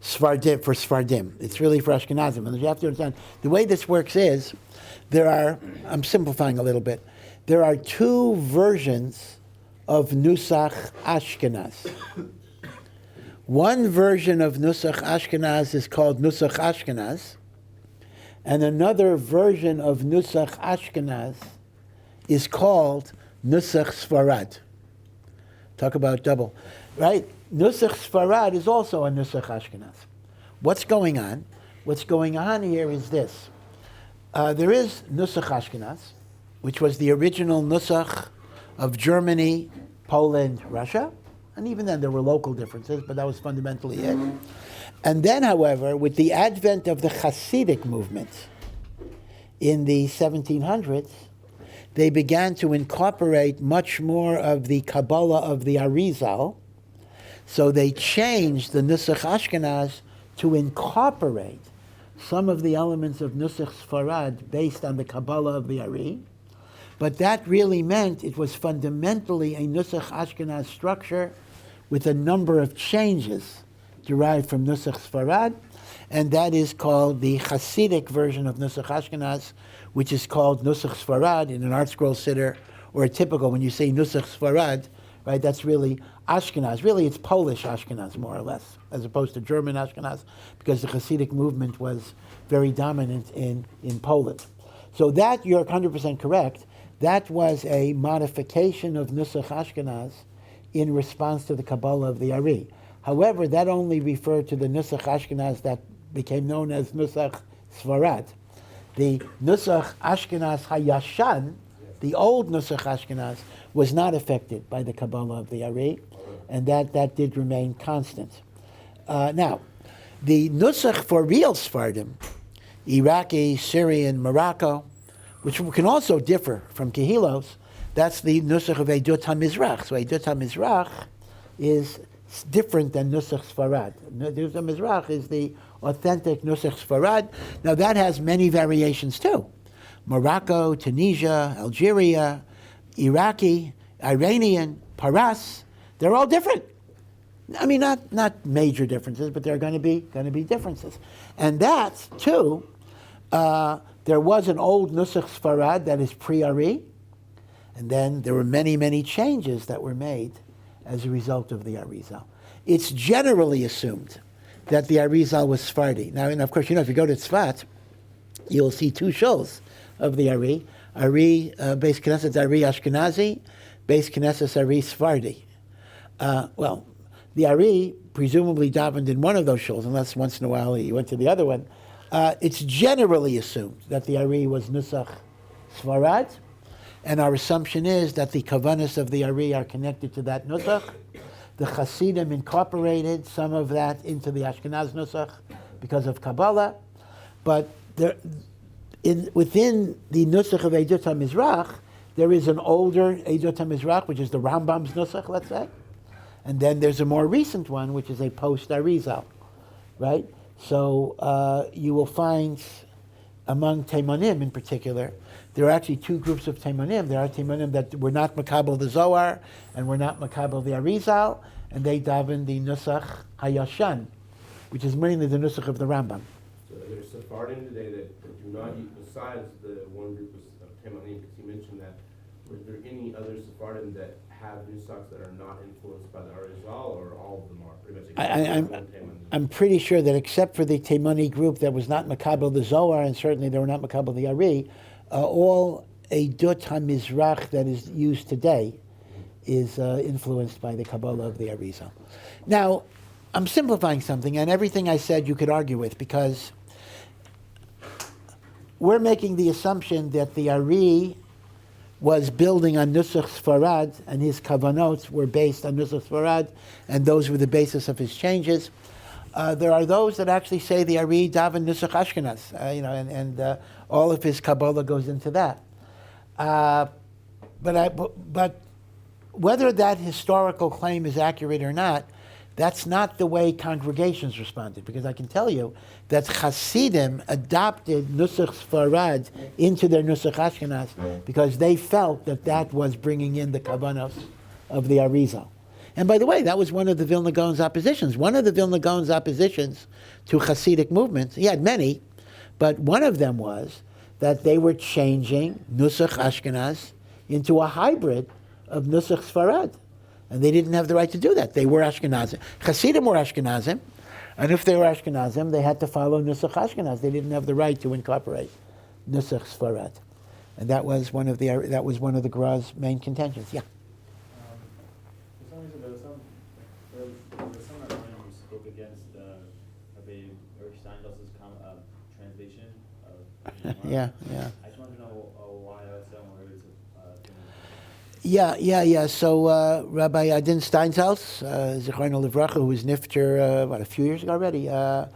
Sfardim for Sfardim. It's really for Ashkenazim. And you have to understand, the way this works is, I'm simplifying a little bit, there are two versions of Nusach Ashkenaz. One version of Nusach Ashkenaz is called Nusach Ashkenaz, and another version of Nusach Ashkenaz is called Nusach Sfarad. Talk about double, right? Nusach Sfarad is also a Nusach Ashkenaz. What's going on? What's going on here is this. There is Nusach Ashkenaz, which was the original Nusach of Germany, Poland, Russia. And even then there were local differences, but that was fundamentally it. And then, however, with the advent of the Hasidic movement in the 1700s, they began to incorporate much more of the Kabbalah of the Arizal. So they changed the Nusach Ashkenaz to incorporate some of the elements of Nusach Sfarad based on the Kabbalah of the Ari. But that really meant it was fundamentally a Nusach Ashkenaz structure with a number of changes derived from Nusach Sfarad, and that is called the Hasidic version of Nusach Ashkenaz, which is called Nusach Sfarad in an art scroll siddur, or a typical, when you say Nusach Sfarad, right, that's really Ashkenaz. Really, it's Polish Ashkenaz, more or less, as opposed to German Ashkenaz, because the Hasidic movement was very dominant in Poland. So that, you're 100% correct, that was a modification of Nusach Ashkenaz in response to the Kabbalah of the Ari. However, that only referred to the Nusach Ashkenaz that became known as Nusach Sfarad. The Nusach Ashkenaz Hayashan, the old Nusach Ashkenaz, was not affected by the Kabbalah of the Ari, and that did remain constant. Now, the Nusach for real Sephardim, Iraqi, Syrian, Morocco, which can also differ from Kehilos, that's the Nusach of Eidut HaMizrach. So Eidut HaMizrach is different than Nusach Sfarad. Eidut HaMizrach is the authentic Nusach Sfarad. Now that has many variations too. Morocco, Tunisia, Algeria, Iraqi, Iranian, Paras, they're all different. I mean, not major differences, but there are going to be differences. And that too, there was an old Nusach Sfarad that is pre-Ari, and then there were many, many changes that were made as a result of the Arizal. it's generally assumed that the Arizal was Sephardi. Now, and of course, if you go to Tzfat, you'll see two shuls of the Ari. Beis Knesset Ari Ashkenazi, Beis Knesset Ari Sephardi. The Ari presumably davened in one of those shuls, unless once in a while he went to the other one. It's generally assumed that the Ari was Nusach Sfarad, and our assumption is that the kavanas of the Ari are connected to that Nusach. The Hasidim incorporated some of that into the Ashkenaz Nusach because of Kabbalah, but within the Nusach of Eidot HaMizrach, there is an older Eidot HaMizrach, which is the Rambam's Nusach, let's say, and then there's a more recent one, which is a post-Arizal, right? So you will find among Teimanim in particular, there are actually two groups of Teimanim. There are Teimanim that were not Makabel the Zohar and were not Makabel the Arizal, and they daven the Nusach Hayashan, which is mainly the Nusach of the Rambam. So there's Sephardim today that do not eat, besides the one group of Teimanim, because you mentioned that. Was there any other Sephardim that have nusachs that are not influenced by the Arizal, or all of them are pretty much? I'm pretty sure that except for the Teimani group that was not Makabel the Zohar, and certainly they were not Makabel the Ari, all Eidot HaMizrach that is used today is influenced by the Kabbalah of the Arizal. Now, I'm simplifying something, and everything I said you could argue with, because we're making the assumption that the Ari was building on Nusach Sfarad, and his kavanot were based on Nusach Sfarad, and those were the basis of his changes. There are those that actually say the Ari daven Nusach Ashkenaz, and all of his Kabbalah goes into that. But whether that historical claim is accurate or not, that's not the way congregations responded, because I can tell you that Hasidim adopted Nusach Sfarad into their Nusach Ashkenaz because they felt that that was bringing in the Kavanos of the Arizal. And by the way, that was one of the Vilna Gaon's oppositions. One of the Vilna Gaon's oppositions to Hasidic movements, he had many, but one of them was that they were changing Nusach Ashkenaz into a hybrid of Nusach Sfarad. And they didn't have the right to do that. They were Ashkenazim. Hasidim were Ashkenazim, and if they were Ashkenazim, they had to follow Nusach Ashkenaz. They didn't have the right to incorporate Nusach Sfarad. And that was one of the Gra's main contentions. Yeah. For some reason, there was some Rabbanim who spoke against Rabbi Steinsaltz's translation of Yeah. I just wanted to know why some were able to. Yeah. So Rabbi Adin Steinsaltz, Zichrona Livracha, who was nifter a few years ago already. As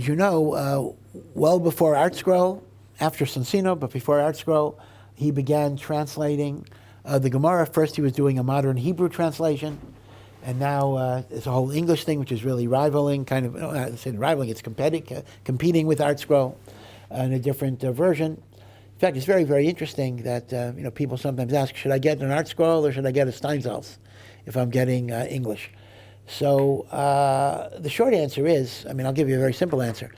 you know, well before ArtScroll, after Sonsino, but before ArtScroll, he began translating the Gemara. First, he was doing a modern Hebrew translation, and now it's a whole English thing, which is really rivaling, it's competing with ArtScroll in a different version. In fact, it's very, very interesting that people sometimes ask, should I get an ArtScroll or should I get a Steinsaltz if I'm getting English? So the short answer is, I'll give you a very simple answer.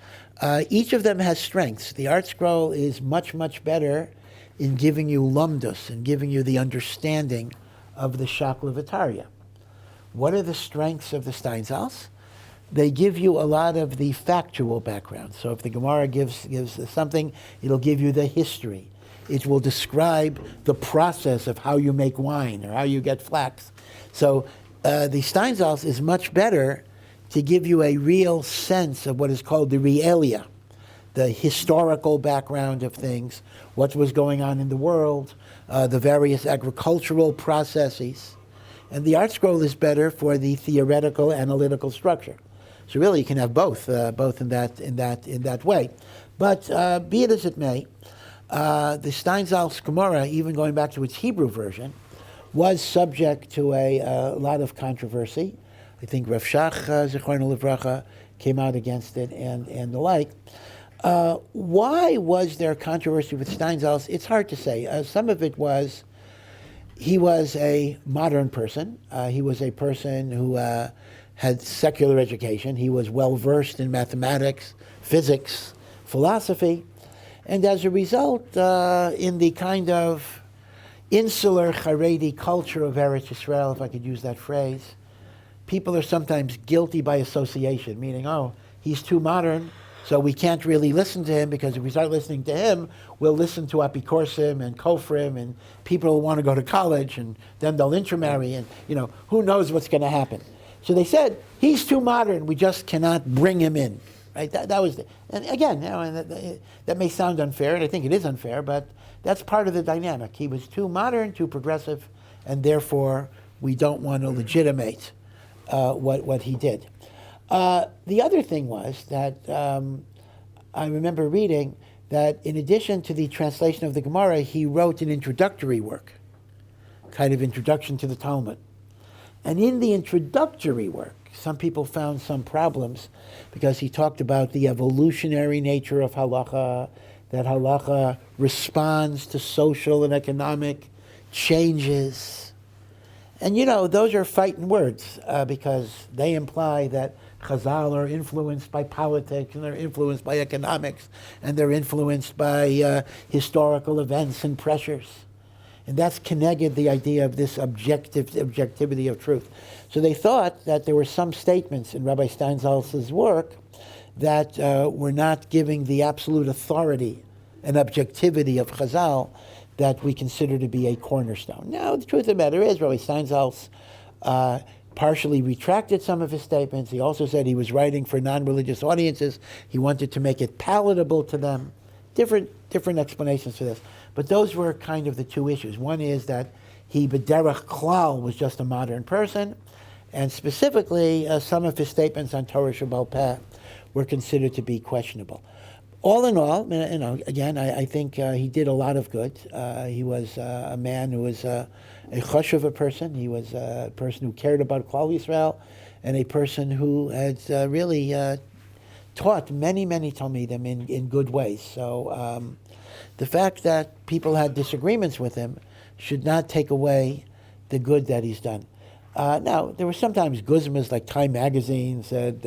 Each of them has strengths. The ArtScroll is much, much better in giving you lumdus and giving you the understanding of the Shakla V'Tarya. What are the strengths of the Steinsaltz? They give you a lot of the factual background. So if the Gemara gives something, it'll give you the history. It will describe the process of how you make wine or how you get flax. So the Steinsaltz is much better to give you a real sense of what is called the realia, the historical background of things, what was going on in the world, the various agricultural processes. And the ArtScroll is better for the theoretical, analytical structure. So really, you can have both in that way. But be it as it may, the Steinsaltz Gemara, even going back to its Hebrew version, was subject to a lot of controversy. I think Rav Shach, Zichrona Livracha, came out against it and the like. Why was there controversy with Steinsaltz? It's hard to say. Some of it was he was a modern person. He was a person who had secular education. He was well-versed in mathematics, physics, philosophy. And as a result, in the kind of insular Haredi culture of Eretz Yisrael, if I could use that phrase, people are sometimes guilty by association, meaning, oh, he's too modern, so we can't really listen to him, because if we start listening to him, we'll listen to Apikorsim and Kofrim, and people will want to go to college, and then they'll intermarry, and who knows what's going to happen. So they said, he's too modern, we just cannot bring him in. Right? That was and again, and that may sound unfair, and I think it is unfair, but that's part of the dynamic. He was too modern, too progressive, and therefore we don't want to legitimate what he did. The other thing was that I remember reading that in addition to the translation of the Gemara, he wrote an introductory work, kind of introduction to the Talmud. And in the introductory work, some people found some problems because he talked about the evolutionary nature of halacha, that halacha responds to social and economic changes. And those are fighting words because they imply that Chazal are influenced by politics, and they're influenced by economics, and they're influenced by historical events and pressures. And that's connected the idea of this objectivity of truth. So they thought that there were some statements in Rabbi Steinsaltz's work that were not giving the absolute authority and objectivity of Chazal that we consider to be a cornerstone. Now, the truth of the matter is, Rabbi Steinsaltz partially retracted some of his statements. He also said he was writing for non-religious audiences. He wanted to make it palatable to them. Different explanations for this. But those were kind of the two issues. One is that he, b'derech klal, was just a modern person, and specifically some of his statements on Torah Shebal Peh were considered to be questionable. All in all, again, I think he did a lot of good. He was a man who was a choshev person. He was a person who cared about Klal Yisrael, and a person who had really taught many Talmidim in good ways. So the fact that people had disagreements with him should not take away the good that he's done. Now, there were sometimes guzmas, like Time Magazine said,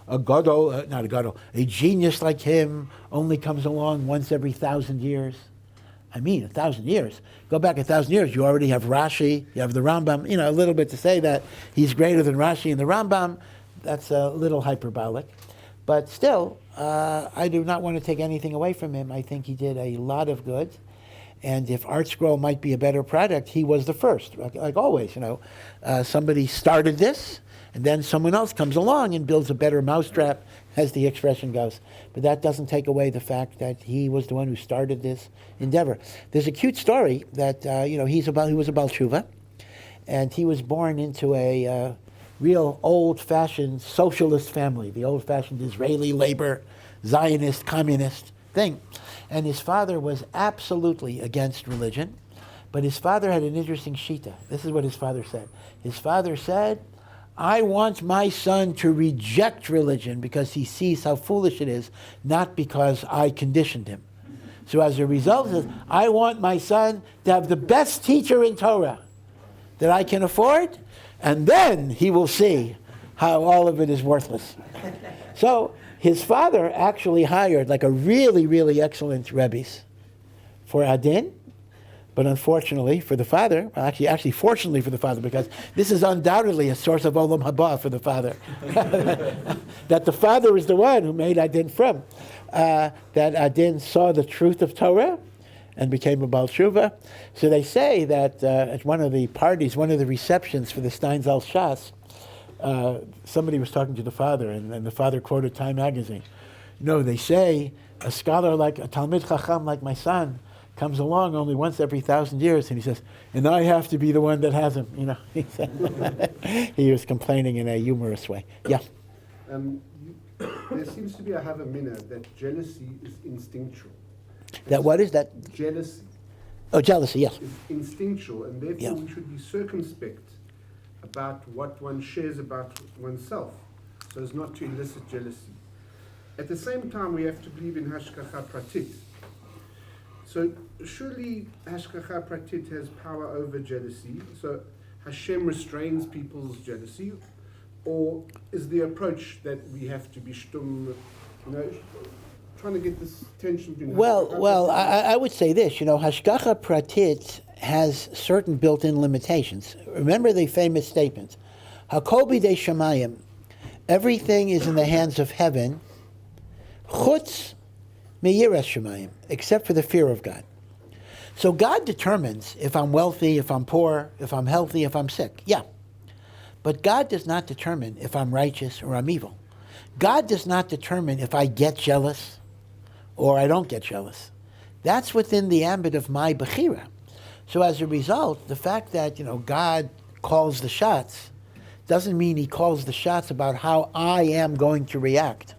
a genius like him only comes along once every 1,000 years. I mean, 1,000 years. Go back 1,000 years, you already have Rashi, you have the Rambam. A little bit to say that he's greater than Rashi and the Rambam, that's a little hyperbolic. But still, I do not want to take anything away from him. I think he did a lot of good. And if Art Scroll might be a better product, he was the first. Like always, somebody started this, and then someone else comes along and builds a better mousetrap, as the expression goes. But that doesn't take away the fact that he was the one who started this endeavor. There's a cute story that he was a Baal Tshuva, and he was born into a real old-fashioned socialist family, the old-fashioned Israeli labor, Zionist, communist thing. And his father was absolutely against religion, but his father had an interesting shita. This is what his father said. His father said, I want my son to reject religion because he sees how foolish it is, not because I conditioned him. So as a result, he says, I want my son to have the best teacher in Torah that I can afford, and then he will see how all of it is worthless. So his father actually hired like a really excellent rebbes for Adin, but unfortunately for the father, actually fortunately for the father, because this is undoubtedly a source of olam haba for the father, that the father is the one who made Adin from, that Adin saw the truth of Torah and became a Baal Tshuva. So they say that at one of the parties, one of the receptions for the Steinsaltz Shas, somebody was talking to the father, and the father quoted Time Magazine. They say a scholar like a Talmid Chacham like my son comes along only once every 1,000 years, and he says, and I have to be the one that has him. He said, he was complaining in a humorous way. Yeah. There seems to be a havamina that jealousy is instinctual. That what is that? Jealousy. Oh, jealousy, yes. Is instinctual, and therefore we should be circumspect about what one shares about oneself, so as not to elicit jealousy. At the same time, we have to believe in hashgacha pratit. So surely hashgacha pratit has power over jealousy, so Hashem restrains people's jealousy, or is the approach that we have to be shtum, trying to get this tension between... Well, I would say this, hashgacha pratit has certain built-in limitations. Remember the famous statement, Hakol bidei shamayim. Everything is in the hands of heaven. Chutz meyiras shamayim, except for the fear of God. So God determines if I'm wealthy, if I'm poor, if I'm healthy, if I'm sick. Yeah. But God does not determine if I'm righteous or I'm evil. God does not determine if I get jealous or I don't get jealous. That's within the ambit of my bechira. So as a result, the fact that, God calls the shots doesn't mean he calls the shots about how I am going to react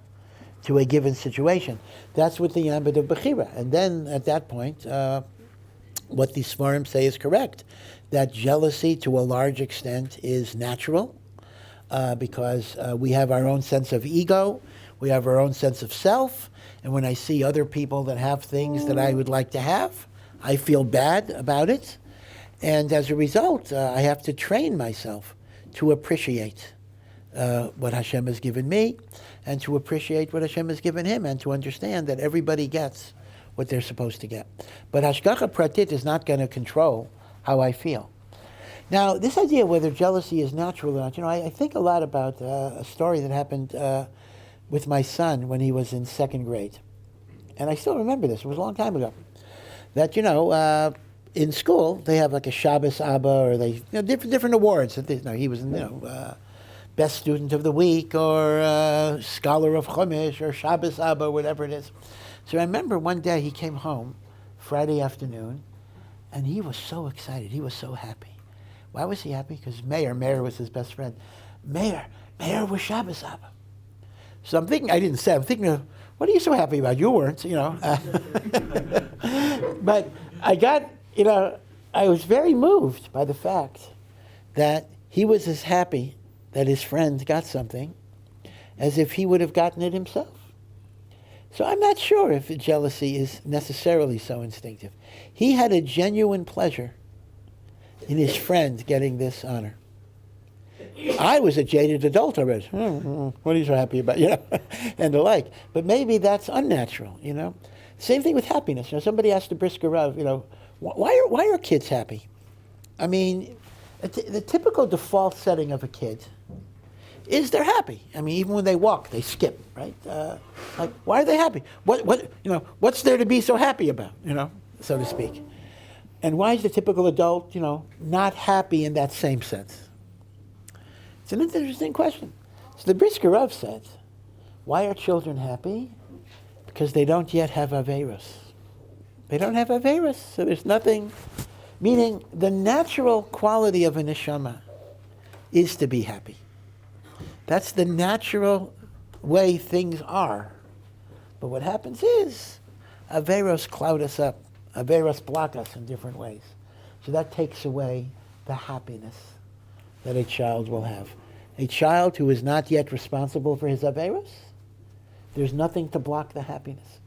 to a given situation. That's with the ambit of bechira. And then at that point, what the Sfarim say is correct, that jealousy to a large extent is natural because we have our own sense of ego, we have our own sense of self, and when I see other people that have things that I would like to have, I feel bad about it. And as a result, I have to train myself to appreciate what Hashem has given me and to appreciate what Hashem has given him and to understand that everybody gets what they're supposed to get. But Hashgacha Pratit is not going to control how I feel. Now, this idea whether jealousy is natural or not, I think a lot about a story that happened with my son when he was in second grade. And I still remember this. It was a long time ago. That, in school, they have like a Shabbos Abba, or they, different awards. That he was, best student of the week, or scholar of Chumash, or Shabbos Abba, whatever it is. So I remember one day he came home, Friday afternoon, and he was so excited. He was so happy. Why was he happy? Because Meir was his best friend. Meir was Shabbos Abba. So I'm thinking, what are you so happy about? You weren't, But I got, I was very moved by the fact that he was as happy that his friend got something as if he would have gotten it himself. So I'm not sure if jealousy is necessarily so instinctive. He had a genuine pleasure in his friend getting this honor. I was a jaded adult already. What are you so happy about? And the like. But maybe that's unnatural, Same thing with happiness. Somebody asked the Brisker Rav, why are kids happy? I mean, the typical default setting of a kid is they're happy. I mean, even when they walk, they skip, right? Why are they happy? What's there to be so happy about, so to speak? And why is the typical adult, not happy in that same sense? It's an interesting question. So the Brisker Rav said, why are children happy? Because they don't yet have Averos. They don't have Averos, so there's nothing. Meaning, the natural quality of a neshama is to be happy. That's the natural way things are. But what happens is, Averos cloud us up. Averos block us in different ways. So that takes away the happiness that a child will have. A child who is not yet responsible for his Averos, there's nothing to block the happiness.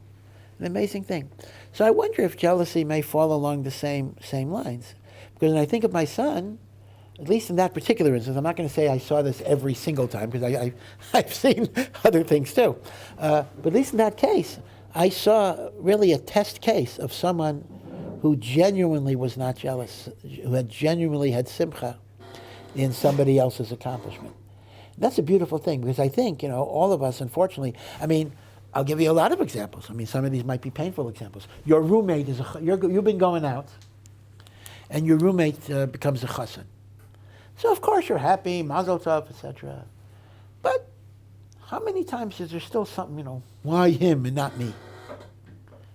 An amazing thing. So I wonder if jealousy may fall along the same lines. Because when I think of my son, at least in that particular instance, I'm not going to say I saw this every single time, because I've seen other things too. But at least in that case, I saw really a test case of someone who genuinely was not jealous, who had genuinely had simcha in somebody else's accomplishment. That's a beautiful thing, because I think, all of us, unfortunately, I'll give you a lot of examples. Some of these might be painful examples. Your roommate you've been going out, and your roommate becomes a chassan. So of course you're happy, mazel tov, etc. But how many times is there still something, why him and not me?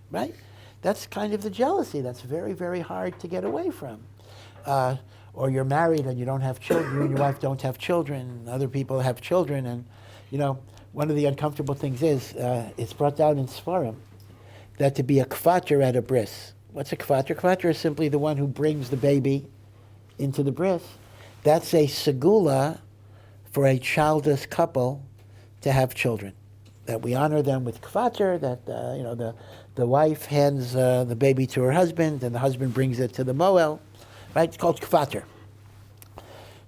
Right? That's kind of the jealousy that's very, very hard to get away from. Or you're married and you don't have children, you and your wife don't have children, other people have children, and one of the uncomfortable things is, it's brought down in Sfarim, that to be a kvater at a bris. What's a kvater? Kvater is simply the one who brings the baby into the bris. That's a segula for a childless couple to have children. That we honor them with kvater, that the wife hands the baby to her husband, and the husband brings it to the moel. Right? It's called kvater.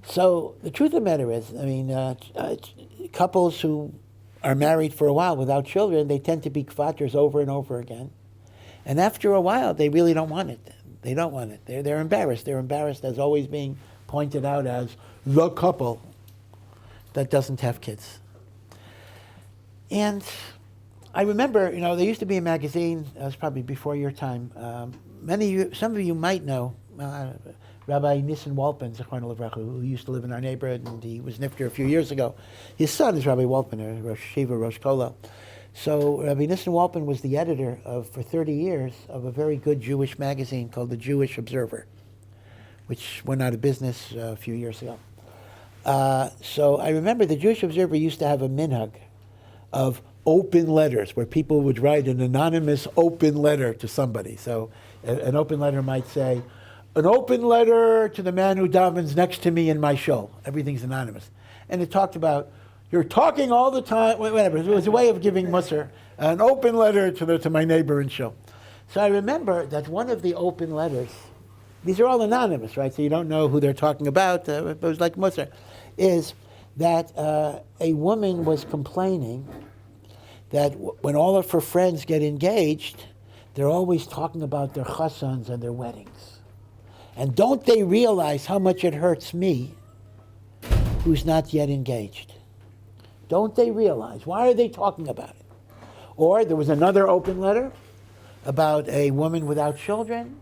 So the truth of the matter is, couples who are married for a while without children, they tend to be kvaters over and over again. And after a while, they really don't want it. They don't want it. They're embarrassed. They're embarrassed as always being pointed out as the couple that doesn't have kids. And I remember, there used to be a magazine, it was probably before your time. Some of you might know Rabbi Nissen Walpin, Zechrona Livracha, who used to live in our neighborhood, and he was nifter a few years ago. His son is Rabbi Walpin, Rosh Shiva, Rosh Kollel. So Rabbi Nissen Walpin was the editor for 30 years of a very good Jewish magazine called The Jewish Observer, which went out of business a few years ago. So I remember the Jewish Observer used to have a minhag of open letters, where people would write an anonymous open letter to somebody. So an open letter might say, an open letter to the man who davens next to me in my shul. Everything's anonymous. And it talked about, you're talking all the time, whatever. It was a way of giving Musar, an open letter to my neighbor in shul. So I remember that one of the open letters, these are all anonymous, right? So you don't know who they're talking about. It was like Musar, is that a woman was complaining that when all of her friends get engaged, they're always talking about their chasans and their weddings. And don't they realize how much it hurts me, who's not yet engaged? Don't they realize? Why are they talking about it? Or there was another open letter about a woman without children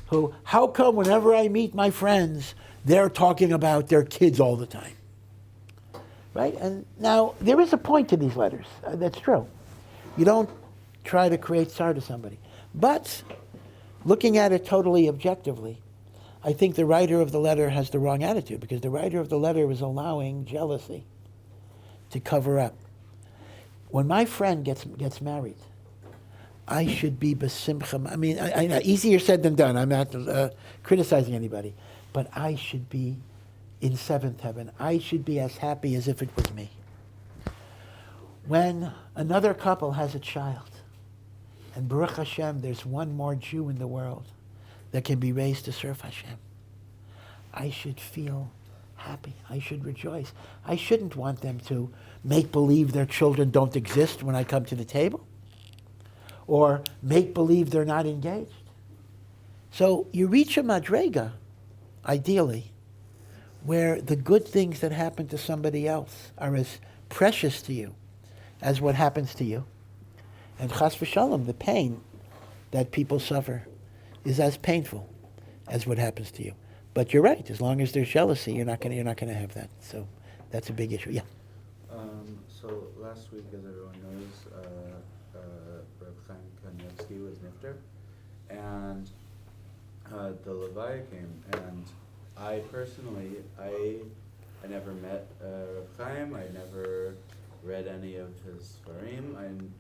who, how come whenever I meet my friends, they're talking about their kids all the time? Right? And now, there is a point to these letters. That's true. You don't try to create sorrow to somebody. But looking at it totally objectively, I think the writer of the letter has the wrong attitude, because the writer of the letter was allowing jealousy to cover up. When my friend gets married, I should be besimcha. I mean, easier said than done. I'm not criticizing anybody. But I should be in seventh heaven. I should be as happy as if it was me. When another couple has a child, and Baruch Hashem, there's one more Jew in the world that can be raised to serve Hashem, I should feel happy. I should rejoice. I shouldn't want them to make believe their children don't exist when I come to the table, or make believe they're not engaged. So you reach a madrega, ideally, where the good things that happen to somebody else are as precious to you as what happens to you. And chas v'shalom, the pain that people suffer is as painful as what happens to you. But you're right. As long as there's jealousy, you're not going to have that. So that's a big issue. Yeah. So last week, as everyone knows, Reb Chaim Kanievsky was nifter, and the Levi came, and I personally, I never met Reb Chaim. I never read any of his Sfarim.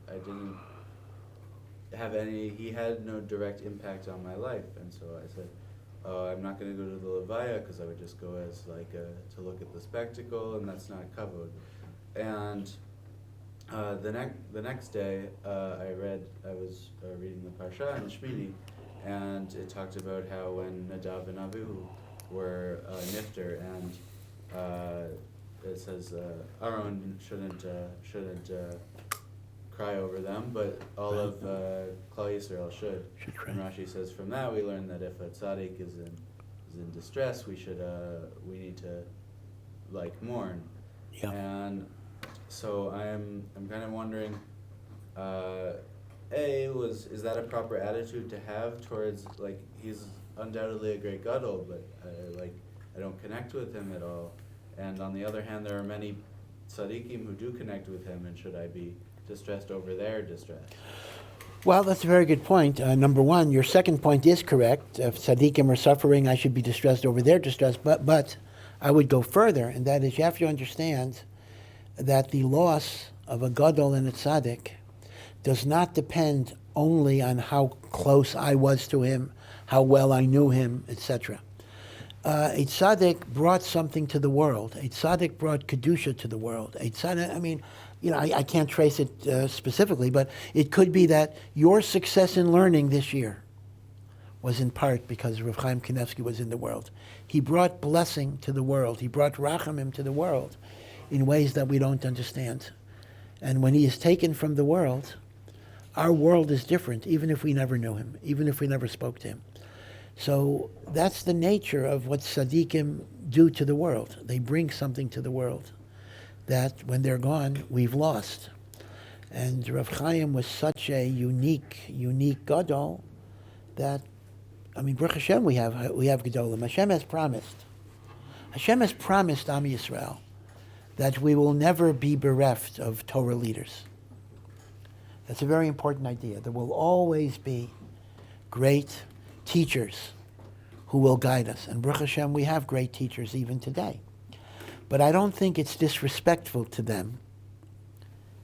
I didn't have any. He had no direct impact on my life, and so I said, "Oh, I'm not going to go to the Levaya because I would just go as like to look at the spectacle, and that's not kavod." And the next day, I was reading the Parsha in Shmini, and it talked about how when Nadav and Avihu were nifter, and it says Aaron shouldn't cry over them, but all of Klal Yisrael should. And Rashi says from that we learn that if a tzaddik is in distress, we need to like mourn. Yeah. And so I'm kind of wondering, is that a proper attitude to have towards, like, he's undoubtedly a great gadol, but I don't connect with him at all. And on the other hand, there are many tzaddikim who do connect with him, and should I be distressed over their distress? Well, that's a very good point. Number one, your second point is correct. If tzaddikim are suffering, I should be distressed over their distress. But I would go further, and that is you have to understand that the loss of a gadol and a tzaddik does not depend only on how close I was to him, how well I knew him, etc. A tzaddik brought something to the world. A tzaddik brought kedusha to the world. A tzaddik, I can't trace it specifically, but it could be that your success in learning this year was in part because Rav Chaim Kanievsky was in the world. He brought blessing to the world. He brought rachamim to the world in ways that we don't understand. And when he is taken from the world, our world is different, even if we never knew him, even if we never spoke to him. So that's the nature of what tzaddikim do to the world. They bring something to the world that when they're gone, we've lost. And Rav Chaim was such a unique gadol that, I mean, Baruch Hashem, we have gedolim. Hashem has promised Am Yisrael that we will never be bereft of Torah leaders. That's a very important idea. There will always be great teachers who will guide us. And Baruch Hashem, we have great teachers even today. But I don't think it's disrespectful to them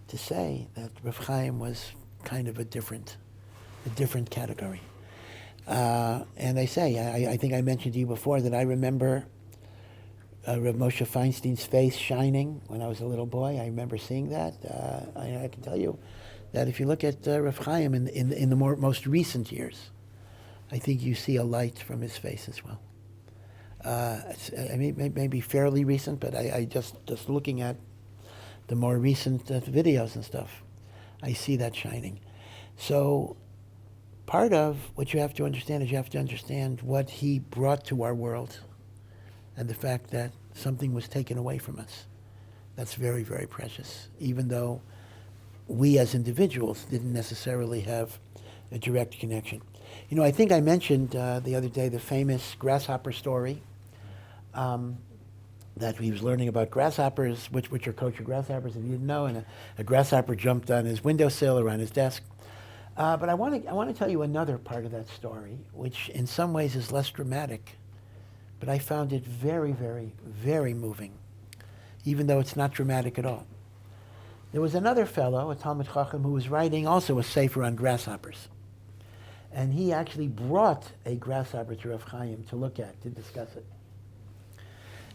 to say that Rav Chaim was kind of a different category. And I say, I think I mentioned to you before that I remember Rav Moshe Feinstein's face shining when I was a little boy. I remember seeing that. I can tell you that if you look at Rav Chaim in the most recent years, I think you see a light from his face as well. I mean, maybe fairly recent, but I just looking at the more recent videos and stuff, I see that shining. So part of what you have to understand is you have to understand what he brought to our world and the fact that something was taken away from us. That's very, very precious, even though we as individuals didn't necessarily have a direct connection. You know, I think I mentioned the other day the famous grasshopper story, that he was learning about grasshoppers, which are kosher grasshoppers, if you didn't know, and a grasshopper jumped on his windowsill or on his desk. But I want to tell you another part of that story, which in some ways is less dramatic, but I found it very, very, very moving, even though it's not dramatic at all. There was another fellow, a Talmid Chacham, who was writing also a sefer on grasshoppers. And he actually brought a grasshopper to Rav Chaim to look at, to discuss it.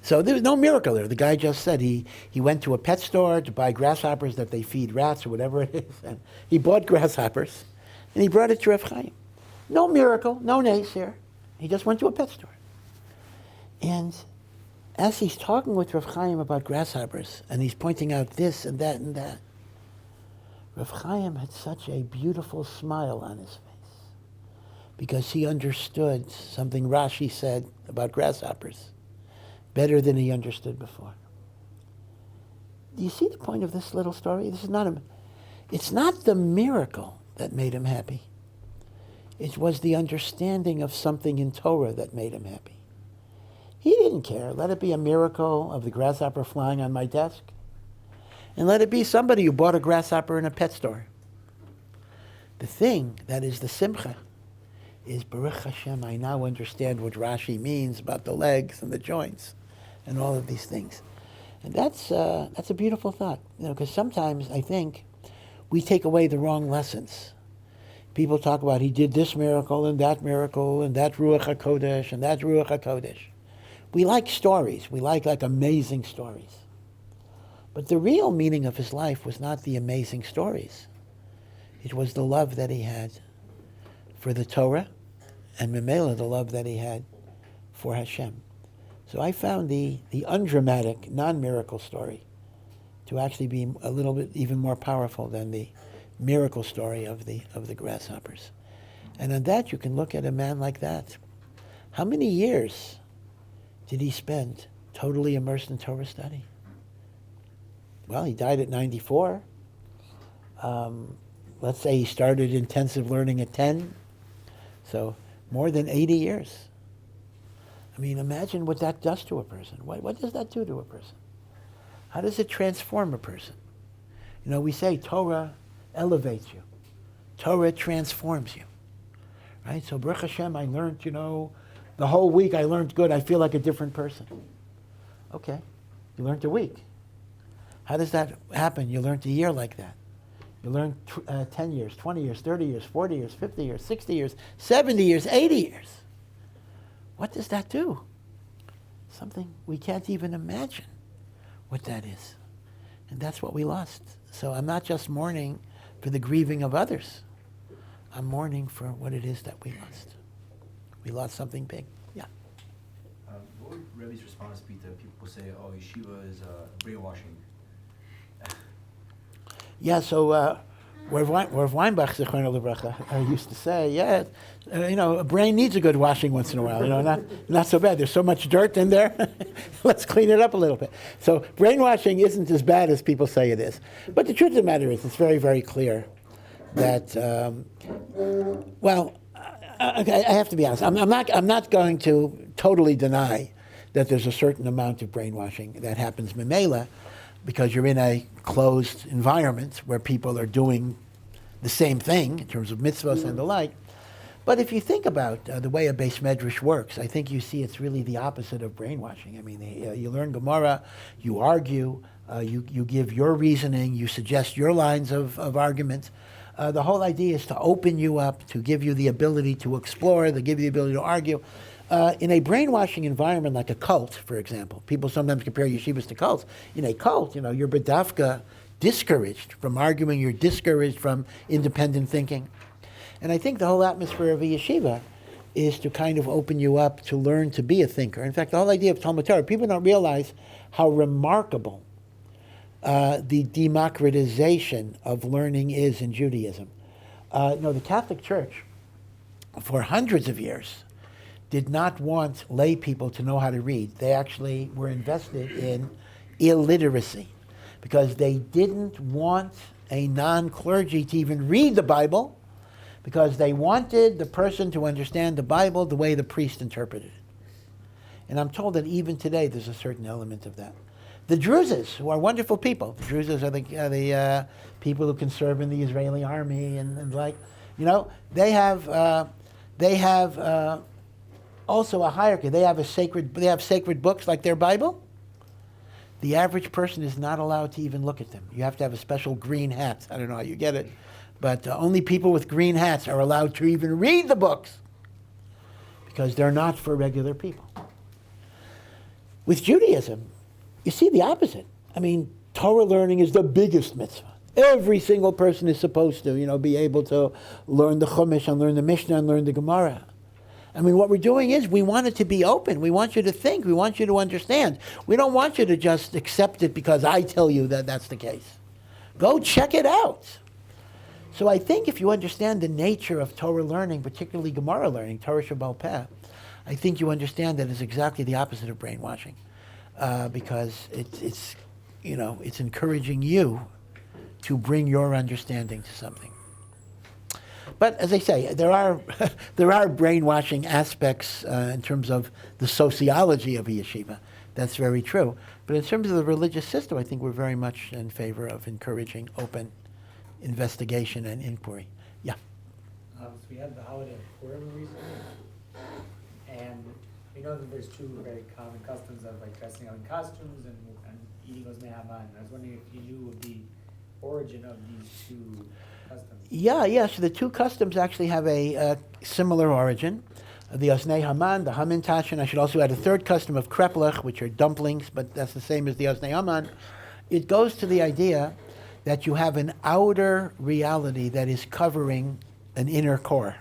So there was no miracle there. The guy just said he went to a pet store to buy grasshoppers that they feed rats or whatever it is, and he bought grasshoppers, and he brought it to Rav Chaim. No miracle, no naysayer. He just went to a pet store. And as he's talking with Rav Chaim about grasshoppers, and he's pointing out this and that and that, Rav Chaim had such a beautiful smile on his face, because he understood something Rashi said about grasshoppers better than he understood before. Do you see the point of this little story? It's not the miracle that made him happy. It was the understanding of something in Torah that made him happy. He didn't care. Let it be a miracle of the grasshopper flying on my desk, and let it be somebody who bought a grasshopper in a pet store. The thing that is the simcha is, Baruch Hashem, I now understand what Rashi means about the legs and the joints and all of these things. And that's a beautiful thought, because sometimes I think we take away the wrong lessons. People talk about he did this miracle and that Ruach HaKodesh and that Ruach HaKodesh. We like stories. We like amazing stories. But the real meaning of his life was not the amazing stories. It was the love that he had for the Torah, and Memela, the love that he had for Hashem. So I found the undramatic, non-miracle story to actually be a little bit even more powerful than the miracle story of the grasshoppers. And on that, you can look at a man like that. How many years did he spend totally immersed in Torah study? Well, he died at 94. Let's say he started intensive learning at 10. So more than 80 years. I mean, imagine what that does to a person. What does that do to a person? How does it transform a person? We say Torah elevates you. Torah transforms you. Right? So Baruch Hashem, I learned, the whole week I learned good. I feel like a different person. Okay. You learned a week. How does that happen? You learned a year like that. You learn 10 years, 20 years, 30 years, 40 years, 50 years, 60 years, 70 years, 80 years. What does that do? Something we can't even imagine what that is. And that's what we lost. So I'm not just mourning for the grieving of others. I'm mourning for what it is that we lost. We lost something big. Yeah. What would Rebbe's response be to people who say, oh, yeshiva is brainwashing? Yeah, so Rav Weinbach, Zichrono Livracha, used to say, yeah, a brain needs a good washing once in a while. Not so bad. There's so much dirt in there. Let's clean it up a little bit. So brainwashing isn't as bad as people say it is. But the truth of the matter is, it's very, very clear that, okay, I have to be honest. I'm not going to totally deny that there's a certain amount of brainwashing that happens memela, because you're in a closed environment where people are doing the same thing in terms of mitzvahs and the like. But if you think about the way a Beis Medrash works, I think you see it's really the opposite of brainwashing. I mean, you learn Gemara, you argue, you give your reasoning, you suggest your lines of argument. The whole idea is to open you up, to give you the ability to explore, to give you the ability to argue. In a brainwashing environment like a cult, for example, people sometimes compare yeshivas to cults. In a cult, you're bedafka discouraged from arguing, you're discouraged from independent thinking. And I think the whole atmosphere of a yeshiva is to kind of open you up to learn to be a thinker. In fact, the whole idea of Talmud Torah, people don't realize how remarkable the democratization of learning is in Judaism. The Catholic Church, for hundreds of years, did not want lay people to know how to read. They actually were invested in illiteracy because they didn't want a non-clergy to even read the Bible, because they wanted the person to understand the Bible the way the priest interpreted it. And I'm told that even today there's a certain element of that. The Druzes, who are wonderful people, the Druzes are the people who can serve in the Israeli army and they have also a hierarchy. They have sacred books like their Bible. The average person is not allowed to even look at them. You have to have a special green hat. I don't know how you get it, but only people with green hats are allowed to even read the books, because they're not for regular people. With Judaism, you see the opposite. I mean, Torah learning is the biggest mitzvah. Every single person is supposed to, be able to learn the Chumash and learn the Mishnah and learn the Gemara. I mean, what we're doing is we want it to be open. We want you to think. We want you to understand. We don't want you to just accept it because I tell you that that's the case. Go check it out. So I think if you understand the nature of Torah learning, particularly Gemara learning, Torah Shebaal Peh, I think you understand that it's exactly the opposite of brainwashing, because it's encouraging you to bring your understanding to something. But as I say, there are brainwashing aspects in terms of the sociology of a yeshiva. That's very true. But in terms of the religious system, I think we're very much in favor of encouraging open investigation and inquiry. Yeah. So we had the holiday of Purim recently, and we know that there's two very common customs of dressing up in costumes and eating osnei haman. I was wondering if you knew of the origin of these two customs. Yeah. So the two customs actually have a similar origin. The osnei haman, the hamantash, and I should also add a third custom of kreplach, which are dumplings, but that's the same as the osnei haman. It goes to the idea that you have an outer reality that is covering an inner core.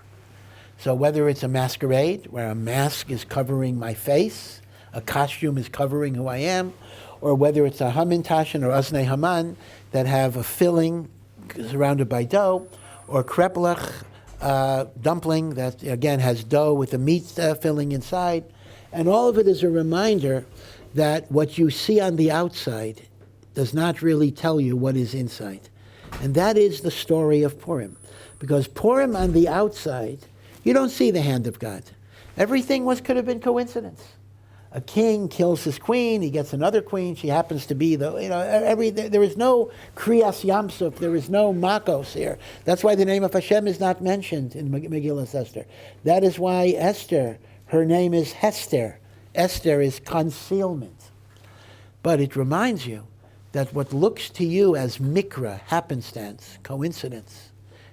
So whether it's a masquerade, where a mask is covering my face, a costume is covering who I am, or whether it's a hamantashen or osnei haman that have a filling surrounded by dough, or kreplach, dumpling that again has dough with the meat filling inside. And all of it is a reminder that what you see on the outside does not really tell you what is inside. And that is the story of Purim. Because Purim on the outside, you don't see the hand of God. Everything could have been coincidence. A king kills his queen, he gets another queen, she happens to be there is no kriyas yamsuf, there is no makos here. That's why the name of Hashem is not mentioned in Megillah Esther. That is why Esther, her name is Hester. Esther is concealment. But it reminds you that what looks to you as mikra, happenstance, coincidence,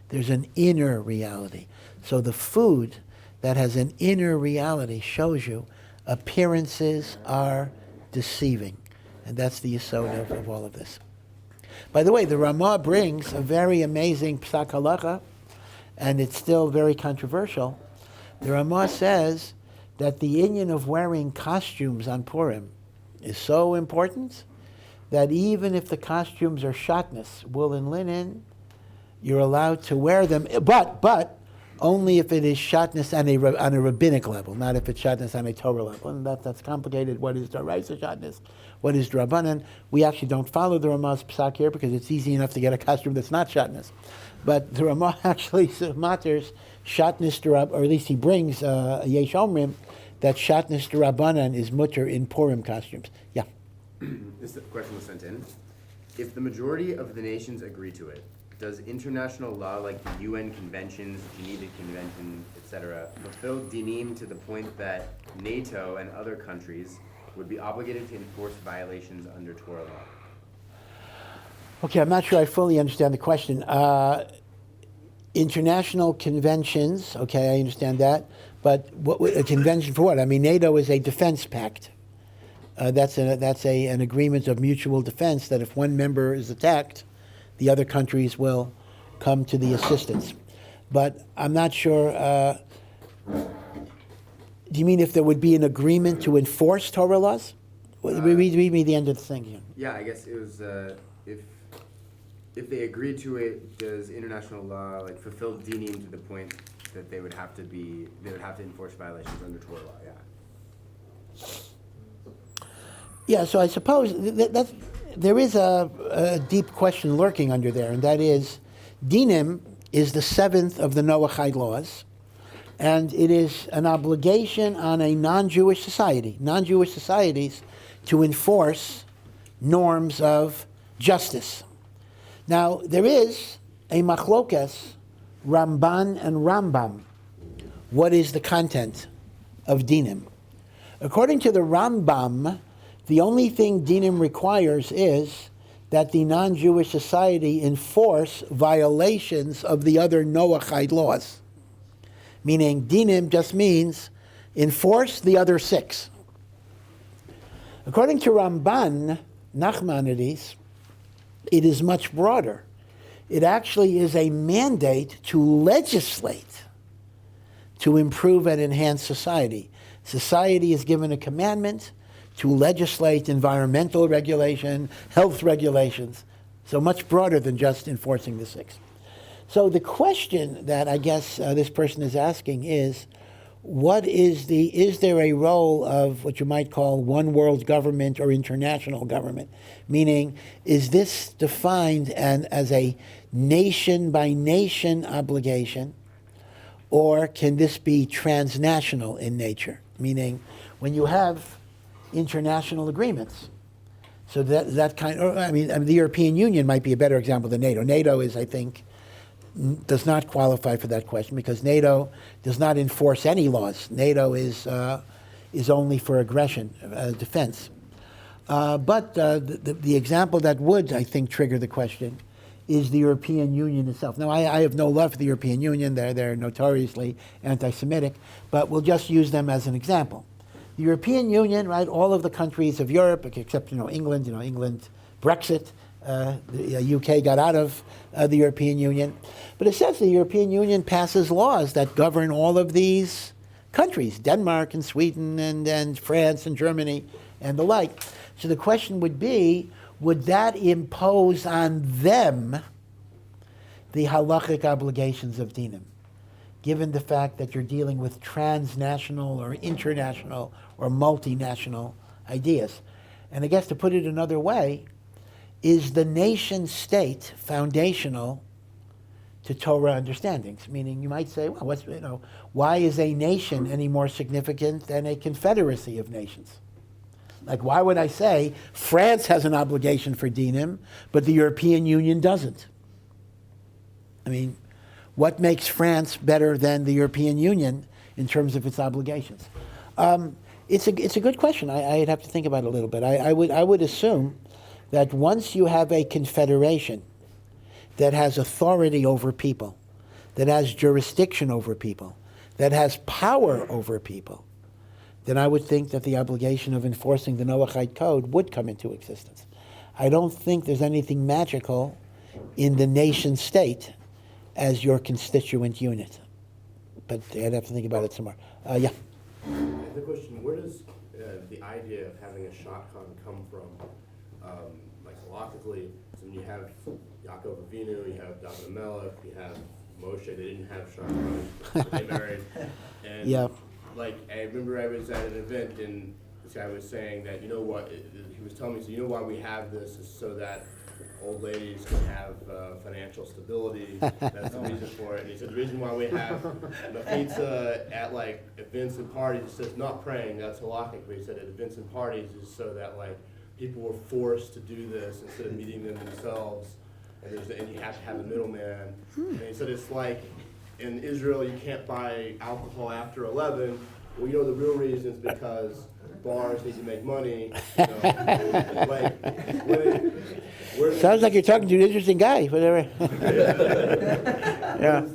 there's an inner reality. So the food that has an inner reality shows you appearances are deceiving. And that's the yesod of all of this. By the way, the Ramah brings a very amazing psak halacha, and it's still very controversial. The Ramah says that the inyan of wearing costumes on Purim is so important that even if the costumes are shatnez, wool and linen, you're allowed to wear them, but only if it is shatnez on a rabbinic level, not if it's shatnez on a Torah level. And that's complicated. What is d'oraisa shatnez? What is d'rabbanan? We actually don't follow the Ramah's psak here because it's easy enough to get a costume that's not shatnez. But the Ramah actually matters shatnez d'rab, or at least he brings yesh omrim that shatnez d'rabbanan is mutter in Purim costumes. Yeah. This question was sent in. If the majority of the nations agree to it, does international law like the UN conventions, Geneva Convention, etc., fulfill Deenam to the point that NATO and other countries would be obligated to enforce violations under Torah law? Okay, I'm not sure I fully understand the question. International conventions, okay, I understand that, but a convention for what? I mean, NATO is a defense pact. That's an agreement of mutual defense that if one member is attacked, the other countries will come to the assistance. But I'm not sure, do you mean if there would be an agreement to enforce Torah laws? Read me the end of the thing here. Yeah, I guess it was if they agree to it, does international law like fulfill Deenam to the point that they would have to enforce violations under Torah law? Yeah. Yeah, so I suppose there is a deep question lurking under there, and that is, Deenam is the seventh of the Noahide laws, and it is an obligation on a non-Jewish societies, to enforce norms of justice. Now, there is a machlokas, Ramban and Rambam. What is the content of Deenam? According to the Rambam, the only thing Deenam requires is that the non-Jewish society enforce violations of the other Noahide laws. Meaning, Deenam just means enforce the other six. According to Ramban, Nachmanides, it is much broader. It actually is a mandate to legislate to improve and enhance society. Society is given a commandment to legislate environmental regulation, health regulations, so much broader than just enforcing the six. So the question that I guess this person is asking is, is there a role of what you might call one world government or international government? Meaning, is this defined as a nation by nation obligation, or can this be transnational in nature? Meaning, when you have international agreements, so that kind of, the European Union might be a better example than NATO. NATO is, I think, does not qualify for that question because NATO does not enforce any laws. NATO is only for aggression, defense. But the example that would, I think, trigger the question is the European Union itself. Now, I have no love for the European Union. They're notoriously anti-Semitic, but we'll just use them as an example. The European Union, right, all of the countries of Europe, except, England, Brexit, the UK got out of the European Union. But it says the European Union passes laws that govern all of these countries, Denmark and Sweden and France and Germany and the like. So the question would be, would that impose on them the halachic obligations of Deenam, given the fact that you're dealing with transnational or international or multinational ideas? And I guess to put it another way, is the nation state foundational to Torah understandings? Meaning you might say, well, why is a nation any more significant than a confederacy of nations? Like, why would I say France has an obligation for Deenam, but the European Union doesn't? I mean, what makes France better than the European Union in terms of its obligations? It's a good question. I'd have to think about it a little bit. I would assume that once you have a confederation that has authority over people, that has jurisdiction over people, that has power over people, then I would think that the obligation of enforcing the Noahide Code would come into existence. I don't think there's anything magical in the nation state as your constituent unit. But I'd have to think about it some more. Yeah. The question, where does the idea of having a shotgun come from? Like halachically, so when you have Yaakov Avinu, you have David Melech, you have Moshe. They didn't have Shlomo, but they married. And Yeah. like, I remember I was at an event and this guy was saying that, you know what, he was telling me, so you know why we have this is so that old ladies can have financial stability. That's the reason for it. And he said the reason why we have mechitza at like events and parties, he says not praying, that's halakhic, but he said at events and parties is so that like people were forced to do this instead of meeting them themselves. And you have to have a middleman. And he said it's like in Israel you can't buy alcohol after 11. Well, you know the real reason is because bars need to make money. You know, like, Sounds like you're talking to an interesting guy. Whatever. Yeah.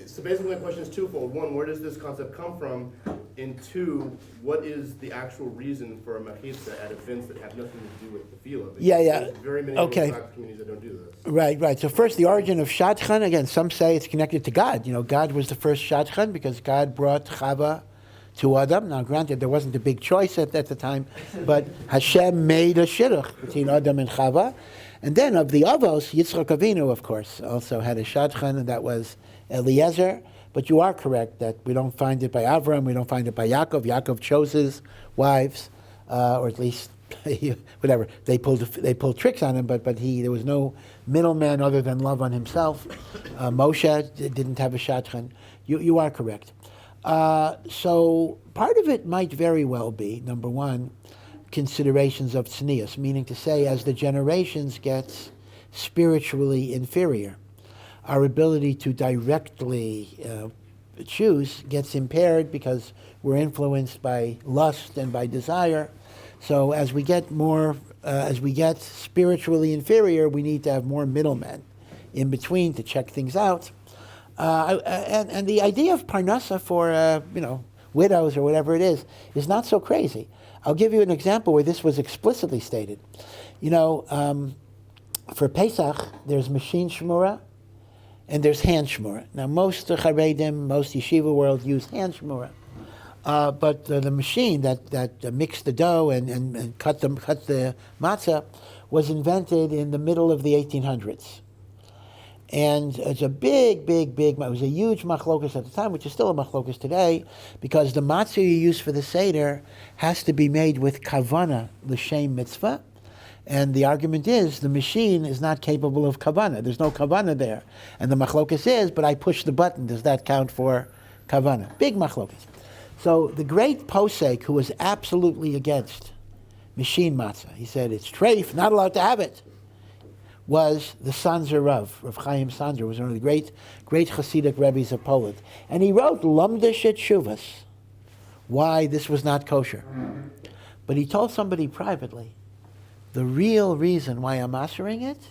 So basically my question is twofold. One, where does this concept come from? And two, what is the actual reason for a mechitza at events that have nothing to do with the tefillah? Yeah. There's very many Okay. communities that don't do this. Right. So first, the origin of shadchan. Again, some say it's connected to God. You know, God was the first shadchan because God brought Chava to Adam. Now, granted, there wasn't a big choice at the time, but Hashem made a shidduch between Adam and Chava. And then of the Avos, Yitzchak Avinu, of course, also had a shadchan, and that was Eliezer. But you are correct that we don't find it by Avram, we don't find it by Yaakov. Yaakov chose his wives, or at least whatever. They pulled tricks on him, but there was no middleman other than love on himself. Moshe didn't have a shadchan. You are correct. So part of it might very well be, number one, considerations of tznius, meaning to say as the generations get spiritually inferior, our ability to directly choose gets impaired because we're influenced by lust and by desire. So as we get spiritually inferior, we need to have more middlemen in between to check things out. And the idea of parnasa for widows or whatever it is not so crazy. I'll give you an example where this was explicitly stated. For Pesach, there's machine shmura and there's hand shmura. Now, most charedim, most yeshiva world use hand shmura. But the machine that mixed the dough and cut the matzah was invented in the middle of the 1800s. And it's a big, it was a huge machlokus at the time, which is still a machlokus today, because the matzah you use for the Seder has to be made with kavana, l'shem mitzvah. And the argument is the machine is not capable of kavana. There's no kavana there. And the machlokus is, but I push the button. Does that count for kavana? Big machlokus. So the great posek, who was absolutely against machine matzah, he said it's treif, not allowed to have it, was the Sanzer Rav Chaim Sanzer, was one of the great Hasidic Rebbe's of Poland. And he wrote Lamdish et Shuvas, why this was not kosher. But he told somebody privately, the real reason why I'm mastering it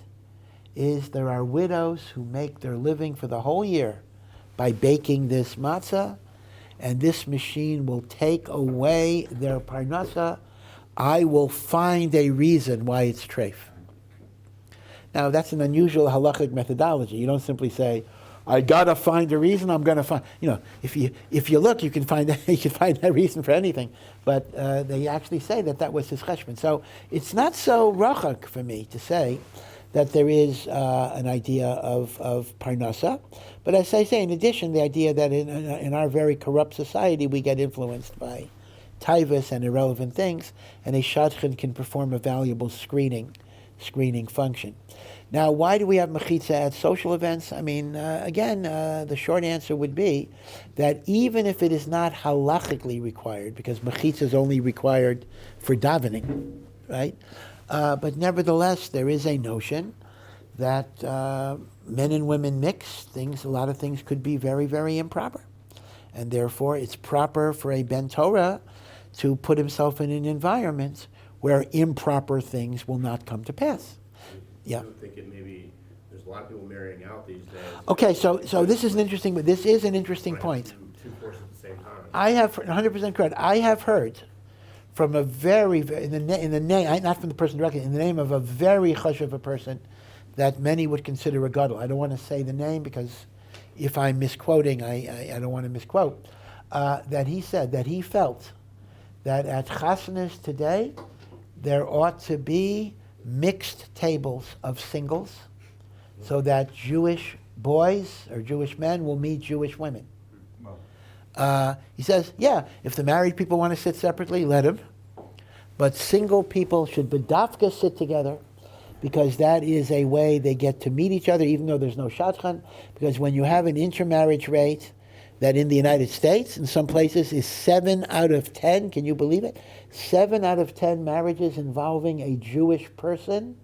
is there are widows who make their living for the whole year by baking this matzah, and this machine will take away their parnasa. I will find a reason why it's treif. Now, that's an unusual halachic methodology. You don't simply say, I gotta find a reason. I'm gonna find. If you look, you can find that reason for anything. But they actually say that was his cheshbon. So it's not so rachak for me to say that there is an idea of parnasa. But as I say, in addition, the idea that in our very corrupt society we get influenced by taivas and irrelevant things, and a shadchan can perform a valuable screening function. Now, why do we have mechitza at social events? I mean, again, the short answer would be that even if it is not halachically required, because mechitza is only required for davening, right? But nevertheless, there is a notion that men and women mix things. A lot of things could be very, very improper. And therefore, it's proper for a Ben Torah to put himself in an environment where improper things will not come to pass. Yeah. I don't think it maybe there's a lot of people marrying out these days. Okay, so this is an interesting point. Two forces at the same time. I have 100% correct. I have heard from a very in the name, not from the person directly, in the name of a very chashuv a person that many would consider a gadol. I don't want to say the name because if I'm misquoting, I don't want to misquote. That he said that he felt that at chasanas today there ought to be mixed tables of singles so that Jewish boys or Jewish men will meet Jewish women. He says, yeah, if the married people want to sit separately, let them. But single people should bedafka sit together, because that is a way they get to meet each other, even though there's no shadchan. Because when you have an intermarriage rate that in the United States, in some places, is 7 out of 10, can you believe it? 7 out of 10 marriages involving a Jewish person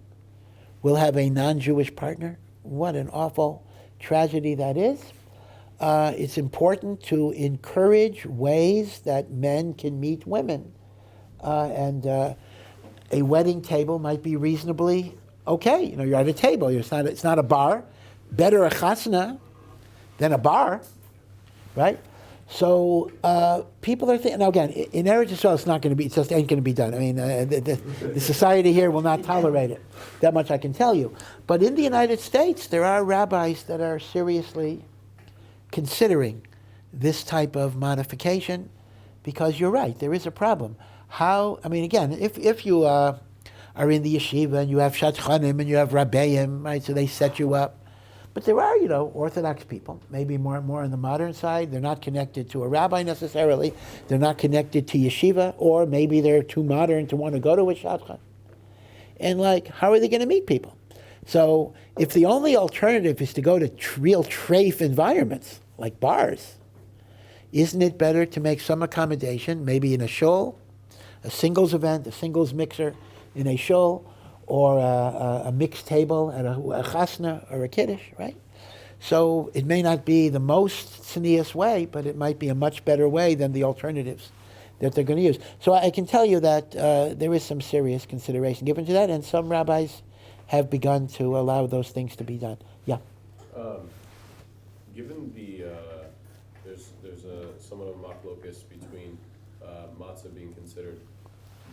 will have a non-Jewish partner. What an awful tragedy that is. It's important to encourage ways that men can meet women. And a wedding table might be reasonably okay. You know, you're at a table. It's not a bar. Better a chasna than a bar, right? So people are thinking. Now again, in Eretz Yisrael, it's not going to be. It just ain't going to be done. I mean, the society here will not tolerate it. That much I can tell you. But in the United States, there are rabbis that are seriously considering this type of modification, because you're right, there is a problem. How? I mean, again, if you are in the yeshiva and you have shadchanim and you have rabbeim, right? So they set you up. But there are, Orthodox people, maybe more on the modern side. They're not connected to a rabbi necessarily. They're not connected to yeshiva, or maybe they're too modern to want to go to a shadchan. And how are they going to meet people? So if the only alternative is to go to real treif environments, like bars, isn't it better to make some accommodation, maybe in a shul, a singles event, a singles mixer in a shul, or a mixed table at a chasna or a kiddush, right? So it may not be the most tznius way, but it might be a much better way than the alternatives that they're going to use. So I can tell you that there is some serious consideration given to that, and some rabbis have begun to allow those things to be done. Yeah. Given there's somewhat of a machlokus between matzah being considered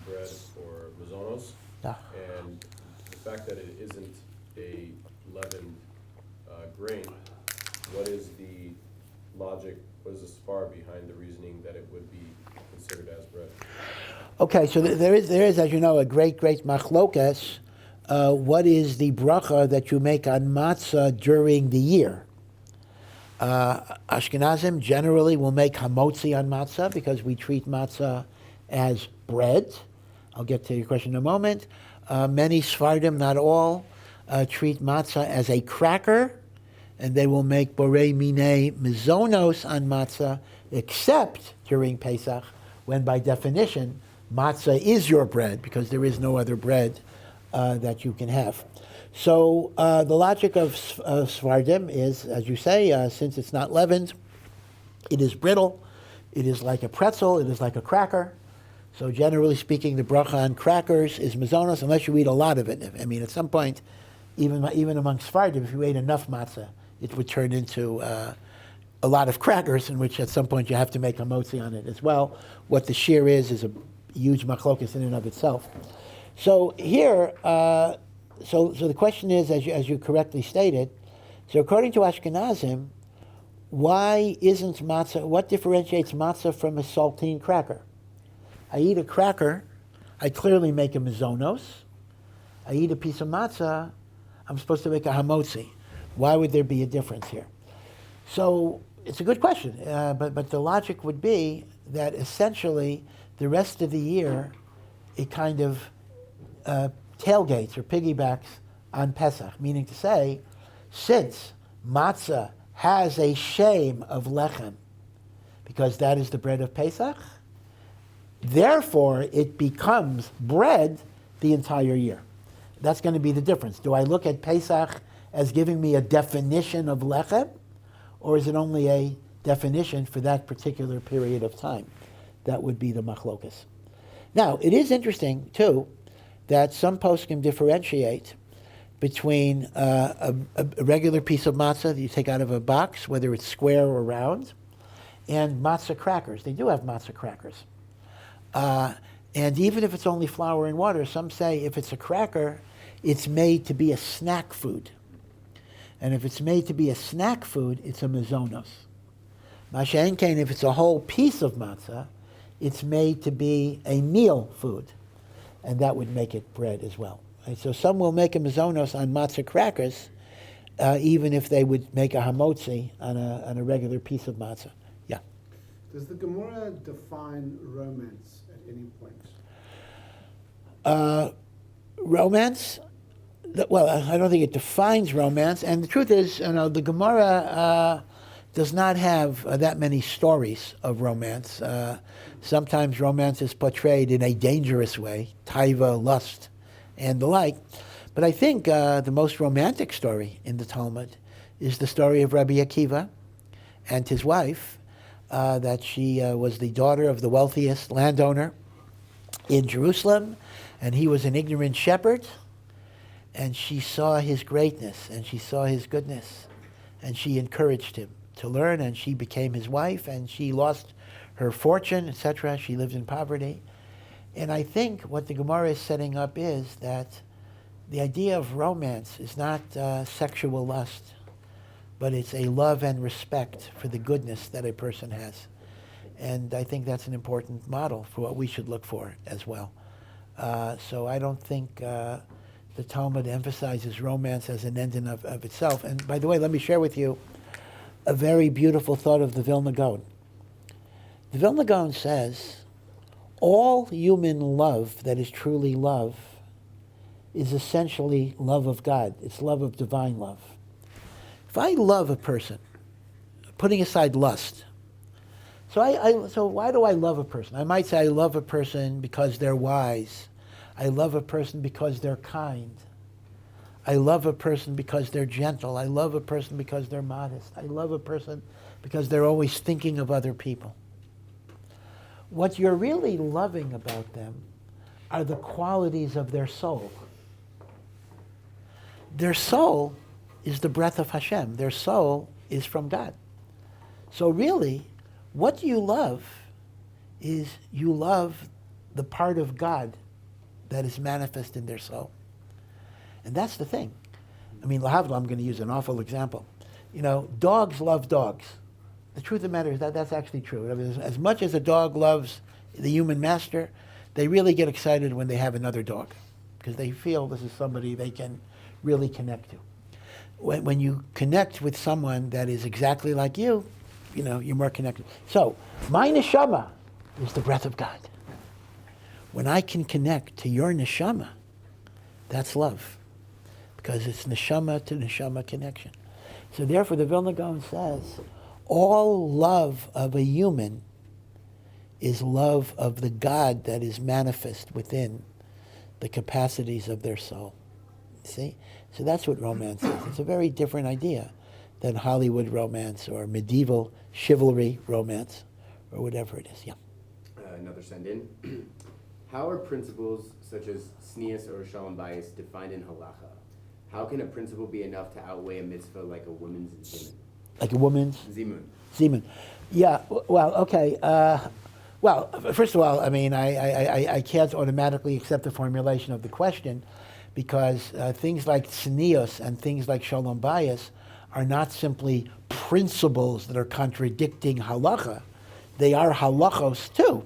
bread or mazonos, and the fact that it isn't a leavened grain. What is the logic? What is the spar behind the reasoning that it would be considered as bread? Okay, so there is, as you know, a great machlokas. What is the bracha that you make on matzah during the year? Ashkenazim generally will make hamotzi on matzah because we treat matzah as bread. I'll get to your question in a moment. Many Sefardim, not all, treat matzah as a cracker, and they will make borei minei mizonos on matzah, except during Pesach, when by definition matzah is your bread, because there is no other bread that you can have. So the logic of Sefardim is, as you say, since it's not leavened, it is brittle, it is like a pretzel, it is like a cracker. So generally speaking, the bracha on crackers is mazonos, unless you eat a lot of it. I mean, at some point, even among Sefardim, if you ate enough matzah, it would turn into a lot of crackers, in which at some point you have to make a motzi on it as well. What the shear is a huge machlokas in and of itself. So here, so the question is, as you correctly stated, so according to Ashkenazim, why isn't matzah, what differentiates matzah from a saltine cracker? I eat a cracker, I clearly make a mizonos. I eat a piece of matzah, I'm supposed to make a hamotzi. Why would there be a difference here? So it's a good question, but the logic would be that essentially the rest of the year it kind of tailgates or piggybacks on Pesach, meaning to say, since matzah has a shame of lechem, because that is the bread of Pesach, therefore it becomes bread the entire year. That's going to be the difference. Do I look at Pesach as giving me a definition of lechem, or is it only a definition for that particular period of time? That would be the machlokas. Now, it is interesting, too, that some poskim differentiate between a regular piece of matzah that you take out of a box, whether it's square or round, and matzah crackers. They do have matzah crackers. And even if it's only flour and water, some say if it's a cracker, it's made to be a snack food. And if it's made to be a snack food, it's a mazonos. Masha'en kain, if it's a whole piece of matzah, it's made to be a meal food. And that would make it bread as well. Right? So some will make a mazonos on matzah crackers, even if they would make a hamotzi on a regular piece of matzah. Yeah. Does the Gemara define romance at any point? Romance? Well, I don't think it defines romance. And the truth is, the Gemara does not have that many stories of romance. Sometimes romance is portrayed in a dangerous way, taiva, lust, and the like. But I think the most romantic story in the Talmud is the story of Rabbi Akiva and his wife, that she was the daughter of the wealthiest landowner in Jerusalem, and he was an ignorant shepherd, and she saw his greatness, and she saw his goodness, and she encouraged him to learn, and she became his wife, and she lost her fortune, etc. She lived in poverty. And I think what the Gemara is setting up is that the idea of romance is not sexual lust, but it's a love and respect for the goodness that a person has. And I think that's an important model for what we should look for as well. So I don't think the Talmud emphasizes romance as an end in of itself. And by the way, let me share with you a very beautiful thought of the Vilna Gaon. The Vilna Gaon says, all human love that is truly love is essentially love of God. It's love of divine love. If I love a person, putting aside lust, so why do I love a person? I might say I love a person because they're wise. I love a person because they're kind. I love a person because they're gentle. I love a person because they're modest. I love a person because they're always thinking of other people. What you're really loving about them are the qualities of their soul. Their soul is the breath of Hashem. Their soul is from God. So really, what you love is you love the part of God that is manifest in their soul. And that's the thing. I mean, lahavdil, I'm going to use an awful example. Dogs love dogs. The truth of the matter is that that's actually true. I mean, as much as a dog loves the human master, they really get excited when they have another dog because they feel this is somebody they can really connect to. When you connect with someone that is exactly like you, you're more connected. So, my neshama is the breath of God. When I can connect to your neshama, that's love, because it's neshama to neshama connection. So therefore, the Vilna Gaon says, all love of a human is love of the God that is manifest within the capacities of their soul. See? So that's what romance is. It's a very different idea than Hollywood romance or medieval chivalry romance or whatever it is. Yeah. Another send-in. How are principles such as sneas or shalom bayis defined in halacha? How can a principle be enough to outweigh a mitzvah like a woman's zimun? Like a woman's? Zimun. Zimun. Yeah, well, okay. Well, first of all, I mean, I can't automatically accept the formulation of the question because things like tznius and things like shalom bayis are not simply principles that are contradicting halacha. They are halachos too.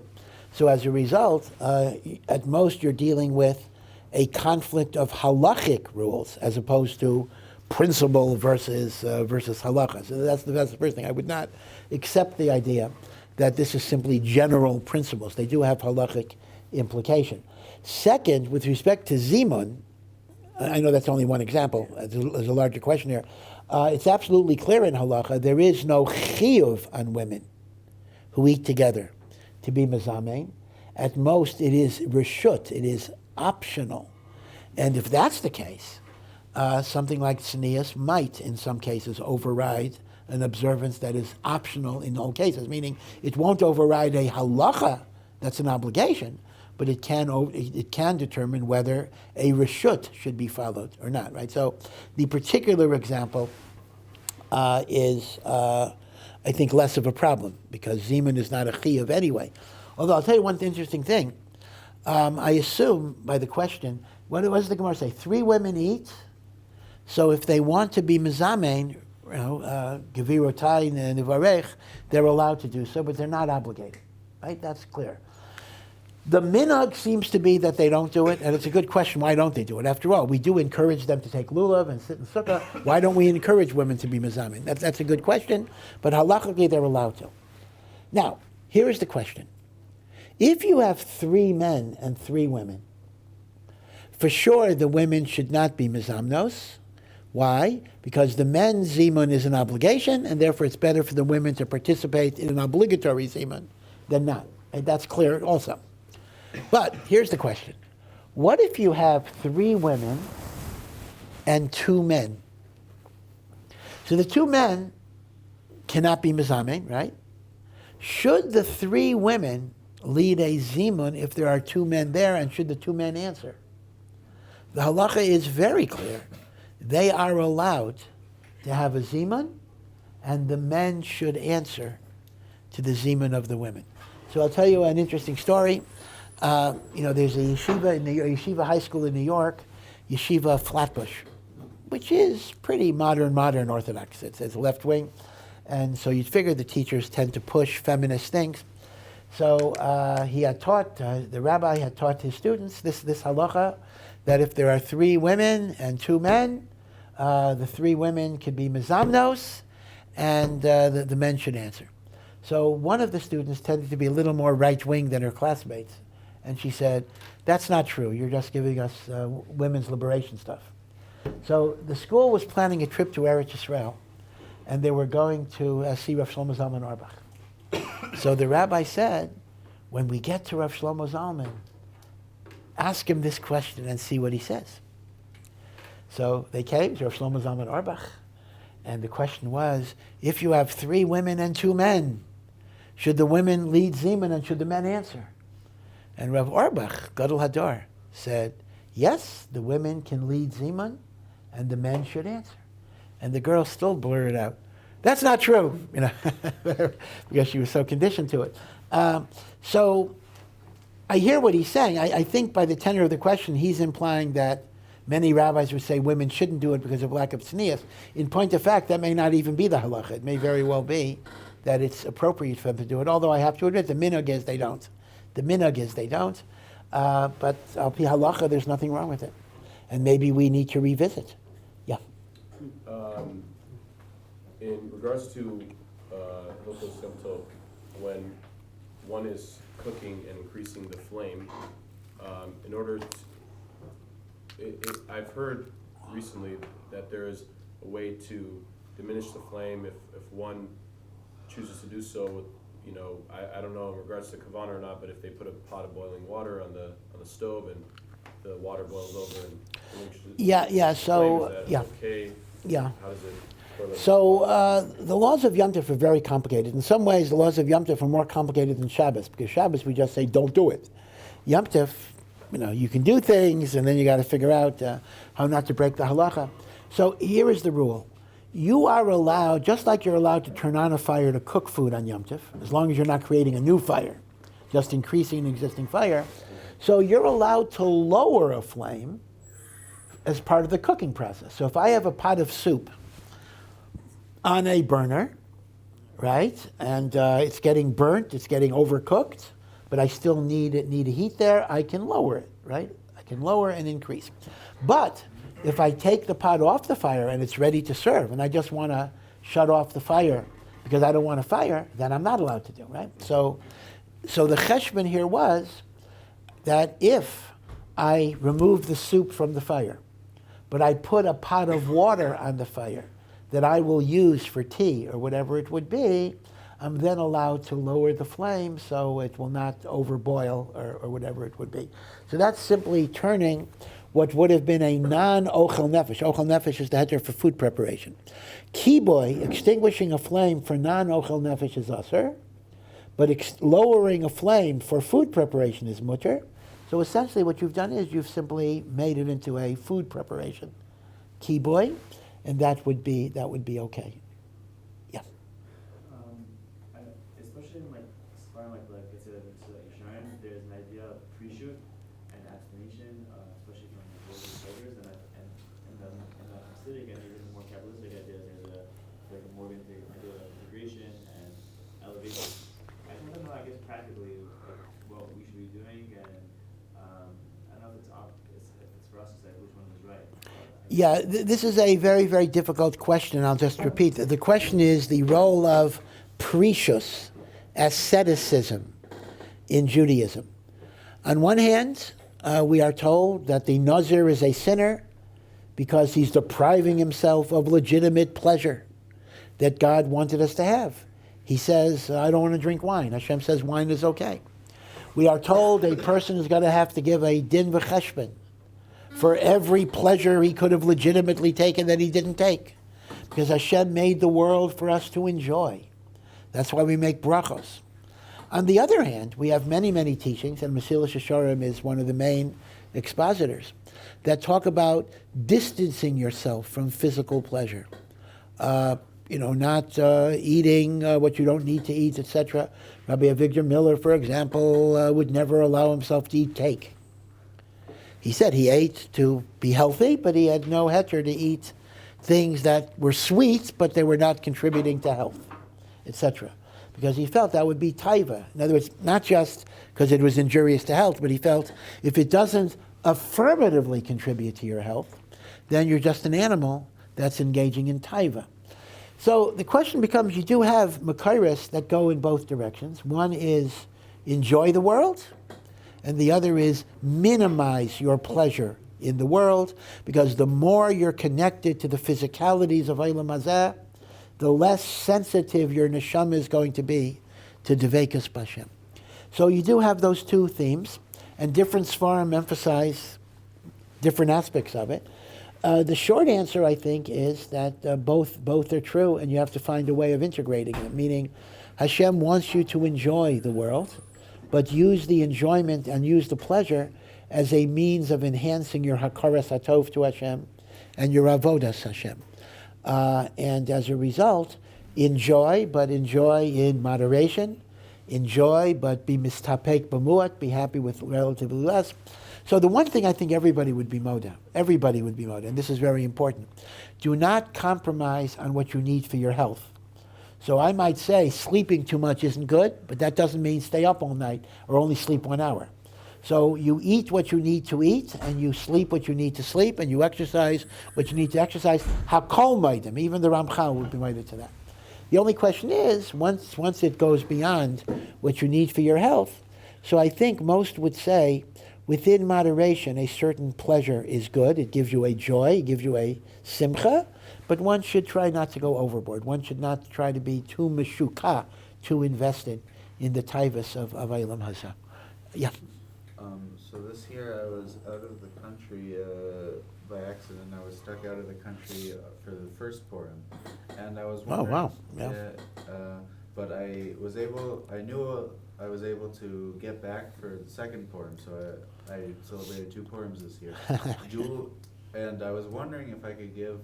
So as a result, at most you're dealing with a conflict of halachic rules as opposed to principle versus halacha. So that's the first thing. I would not accept the idea that this is simply general principles. They do have halachic implication. Second, with respect to zimun, I know that's only one example. There's a larger question here. It's absolutely clear in halacha there is no chiyuv on women who eat together to be mezamein. At most, it is reshut. It is optional. And if that's the case, something like tznius might, in some cases, override an observance that is optional in all cases, meaning it won't override a halacha that's an obligation, but it can determine whether a reshut should be followed or not, right? So the particular example is, I think, less of a problem because zimun is not a chiyuv anyway. Although I'll tell you one interesting thing. I assume by the question, what does the Gemara say? 3 women eat, so if they want to be mezamein, gevirotai nevarech, they're allowed to do so, but they're not obligated, right? That's clear. The minhag seems to be that they don't do it, and it's a good question, why don't they do it? After all, we do encourage them to take lulav and sit in sukkah. Why don't we encourage women to be mezamin? That's a good question, but halachically they're allowed to. Now, here is the question. If you have 3 men and 3 women, for sure the women should not be mezamnos. Why? Because the men's zimun is an obligation, and therefore it's better for the women to participate in an obligatory zimun than not. And that's clear also. But here's the question. What if you have 3 women and 2 men? So the 2 men cannot be mezamin, right? Should the 3 women lead a zimun if there are 2 men there, and should the 2 men answer? The halacha is very clear. They are allowed to have a zimun, and the men should answer to the zimun of the women. So I'll tell you an interesting story. There's a yeshiva in the yeshiva high school in New York, Yeshiva Flatbush, which is pretty modern Orthodox. It's left wing, and so you'd figure the teachers tend to push feminist things. So he had taught, the rabbi had taught his students this halacha, that if there are 3 women and 2 men, the 3 women could be mezamnos, and the men should answer. So one of the students tended to be a little more right-wing than her classmates, and she said, "That's not true. You're just giving us women's liberation stuff." So the school was planning a trip to Eretz Yisrael, and they were going to see Rav Shlomo Zalman Auerbach. So the rabbi said, when we get to Rav Shlomo Zalman, ask him this question and see what he says. So they came to Rav Shlomo Zalman Auerbach, and the question was, if you have 3 women and 2 men, should the women lead zimun and should the men answer? And Rav Auerbach, Gadol Hadar, said, yes, the women can lead zimun and the men should answer. And the girl still blurted out, "That's not true," because she was so conditioned to it. So I hear what he's saying. I think by the tenor of the question, he's implying that many rabbis would say women shouldn't do it because of lack of tznius. In point of fact, that may not even be the halacha. It may very well be that it's appropriate for them to do it, although I have to admit the minhag is they don't. But al pi halacha, there's nothing wrong with it. And maybe we need to revisit. Yeah. In regards to Hilchos Yom Tov, when one is cooking and increasing the flame, in order to, I've heard recently that there is a way to diminish the flame if one chooses to do so with, I don't know in regards to kavanah or not, but if they put a pot of boiling water on the stove and the water boils over and So flame, is that okay? Yeah. How does it correlate? So the laws of Yom Tov are very complicated. In some ways, the laws of Yom Tov are more complicated than Shabbos, because Shabbos we just say don't do it. Yom Tov, you can do things, and then you got to figure out how not to break the halacha. So here is the rule. You are allowed, just like you're allowed to turn on a fire to cook food on Yom Tov, as long as you're not creating a new fire, just increasing an existing fire. So you're allowed to lower a flame as part of the cooking process. So if I have a pot of soup on a burner, right, and it's getting burnt, it's getting overcooked, but I still need a heat there, I can lower it, right? I can lower and increase. But if I take the pot off the fire and it's ready to serve, and I just want to shut off the fire because I don't want a fire, then I'm not allowed to do, right? So the cheshbon here was that if I remove the soup from the fire, but I put a pot of water on the fire that I will use for tea or whatever it would be, I'm then allowed to lower the flame so it will not overboil or whatever it would be. So that's simply turning what would have been a non-ochel nefesh. Ochel nefesh is the heter for food preparation. Kiboy, extinguishing a flame for non-ochel nefesh is aser, but lowering a flame for food preparation is mutter. So essentially what you've done is you've simply made it into a food preparation. Kiboy, and that would be okay. Yeah. Especially in it's a shrine, there's an idea of pre-shoot and abstination, especially from religious figures, and the Hasidic and even more Kabbalistic ideas, there's more idea of integration and elevation. I just want to know, I guess, practically what we should be doing Yeah, this is a very, very difficult question. I'll just repeat. The question is the role of precious asceticism in Judaism. On one hand, we are told that the Nazir is a sinner because he's depriving himself of legitimate pleasure that God wanted us to have. He says, I don't want to drink wine. Hashem says wine is okay. We are told a person is going to have to give a din v'cheshbon for every pleasure he could have legitimately taken that he didn't take. Because Hashem made the world for us to enjoy. That's why we make brachos. On the other hand, we have many, many teachings, and Mesilas Yesharim is one of the main expositors, that talk about distancing yourself from physical pleasure. Not eating what you don't need to eat, etc. Rabbi Avigdor Miller, for example, would never allow himself to eat cake. He said he ate to be healthy, but he had no heter to eat things that were sweet, but they were not contributing to health, etc. Because he felt that would be taiva. In other words, not just because it was injurious to health, but he felt if it doesn't affirmatively contribute to your health, then you're just an animal that's engaging in taiva. So the question becomes, you do have makairos that go in both directions. One is enjoy the world, and the other is minimize your pleasure in the world, because the more you're connected to the physicalities of Olam Hazeh, the less sensitive your neshama is going to be to Dveikus B'Hashem. So you do have those two themes, and different Sfarim emphasize different aspects of it. The short answer, I think, is that both are true, and you have to find a way of integrating it, meaning Hashem wants you to enjoy the world, but use the enjoyment and use the pleasure as a means of enhancing your hakaras hatov to Hashem and your avodas Hashem. And as a result, enjoy, but enjoy in moderation. Enjoy, but be mistapek b'muat, be happy with relatively less. So the one thing I think everybody would be moda, and this is very important. Do not compromise on what you need for your health. So I might say sleeping too much isn't good, but that doesn't mean stay up all night or only sleep 1 hour. So you eat what you need to eat, and you sleep what you need to sleep, and you exercise what you need to exercise. Hakol maidim, even the Ramchal would be made to that. The only question is, once it goes beyond what you need for your health, so I think most would say, within moderation, a certain pleasure is good. It gives you a joy, it gives you a simcha, but one should try not to go overboard. One should not try to be too meshukah, too invested in the taivas of Olam Hazeh. Yeah. So this year I was out of the country by accident. I was stuck out of the country for the first Purim, and I was wondering. Oh wow! Yeah. But I knew I was able to get back for the second Purim, so I celebrated 2 Purims this year. And I was wondering if I could give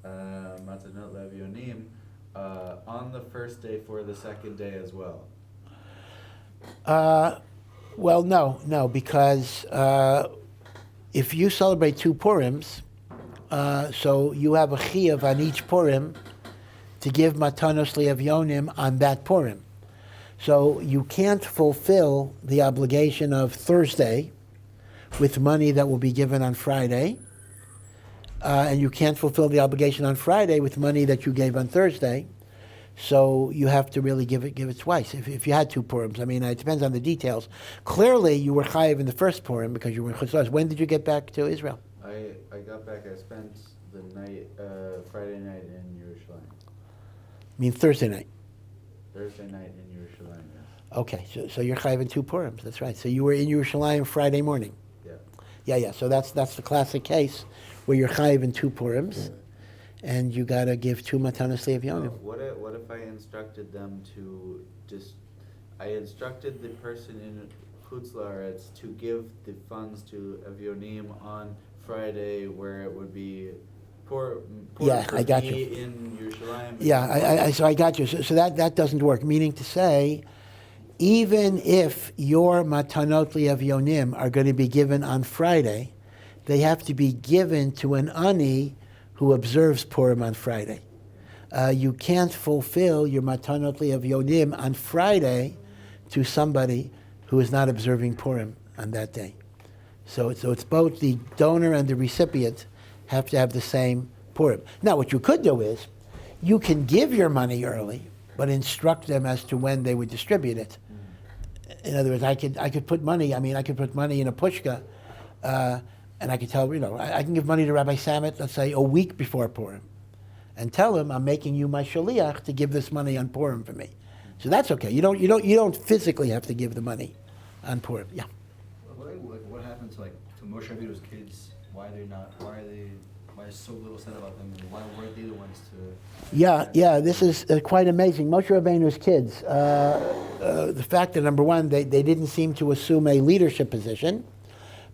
Matzah Levionim on the first day for the second day as well. Well, no, because if you celebrate 2 Purims, so you have a chiyuv on each Purim to give matanos le'avyonim on that Purim. So you can't fulfill the obligation of Thursday with money that will be given on Friday, and you can't fulfill the obligation on Friday with money that you gave on Thursday. So you have to really give it twice. If you had 2 Purims, I mean, it depends on the details. Clearly, you were chayiv in the first Purim because you were in Kazars. When did you get back to Israel? I got back. I spent the night, Friday night in Yerushalayim. I mean Thursday night. Thursday night in Yerushalayim. Yes. Okay, so you're chayiv in 2 Purims. That's right. So you were in Yerushalayim Friday morning. Yeah. Yeah. So that's the classic case where you're chayiv in 2 Purims. And you got to give 2 matanos le'avyonim. What if I instructed them to I instructed the person in Chutz La'aretz to give the funds to Avyonim on Friday, where it would be poor I got you. In Yerushalayim. Yeah, so I got you. So that doesn't work. Meaning to say, even if your matanot le'avyonim are going to be given on Friday, they have to be given to an ani who observes Purim on Friday. You can't fulfill your matanot le'avyonim on Friday to somebody who is not observing Purim on that day. So it's both the donor and the recipient have to have the same Purim. Now, what you could do is, you can give your money early, but instruct them as to when they would distribute it. In other words, I could put money. I could put money in a pushka, and I could tell I can give money to Rabbi Samet, let's say a week before Purim, and tell him I'm making you my shaliach to give this money on Purim for me. So that's okay. You don't physically have to give the money on Purim. Yeah. What happened to Moshe Rabbeinu's kids? Why is so little said about them, and why weren't they the ones to? Yeah. This is quite amazing. Moshe Rabbeinu's kids. The fact that number one, they didn't seem to assume a leadership position,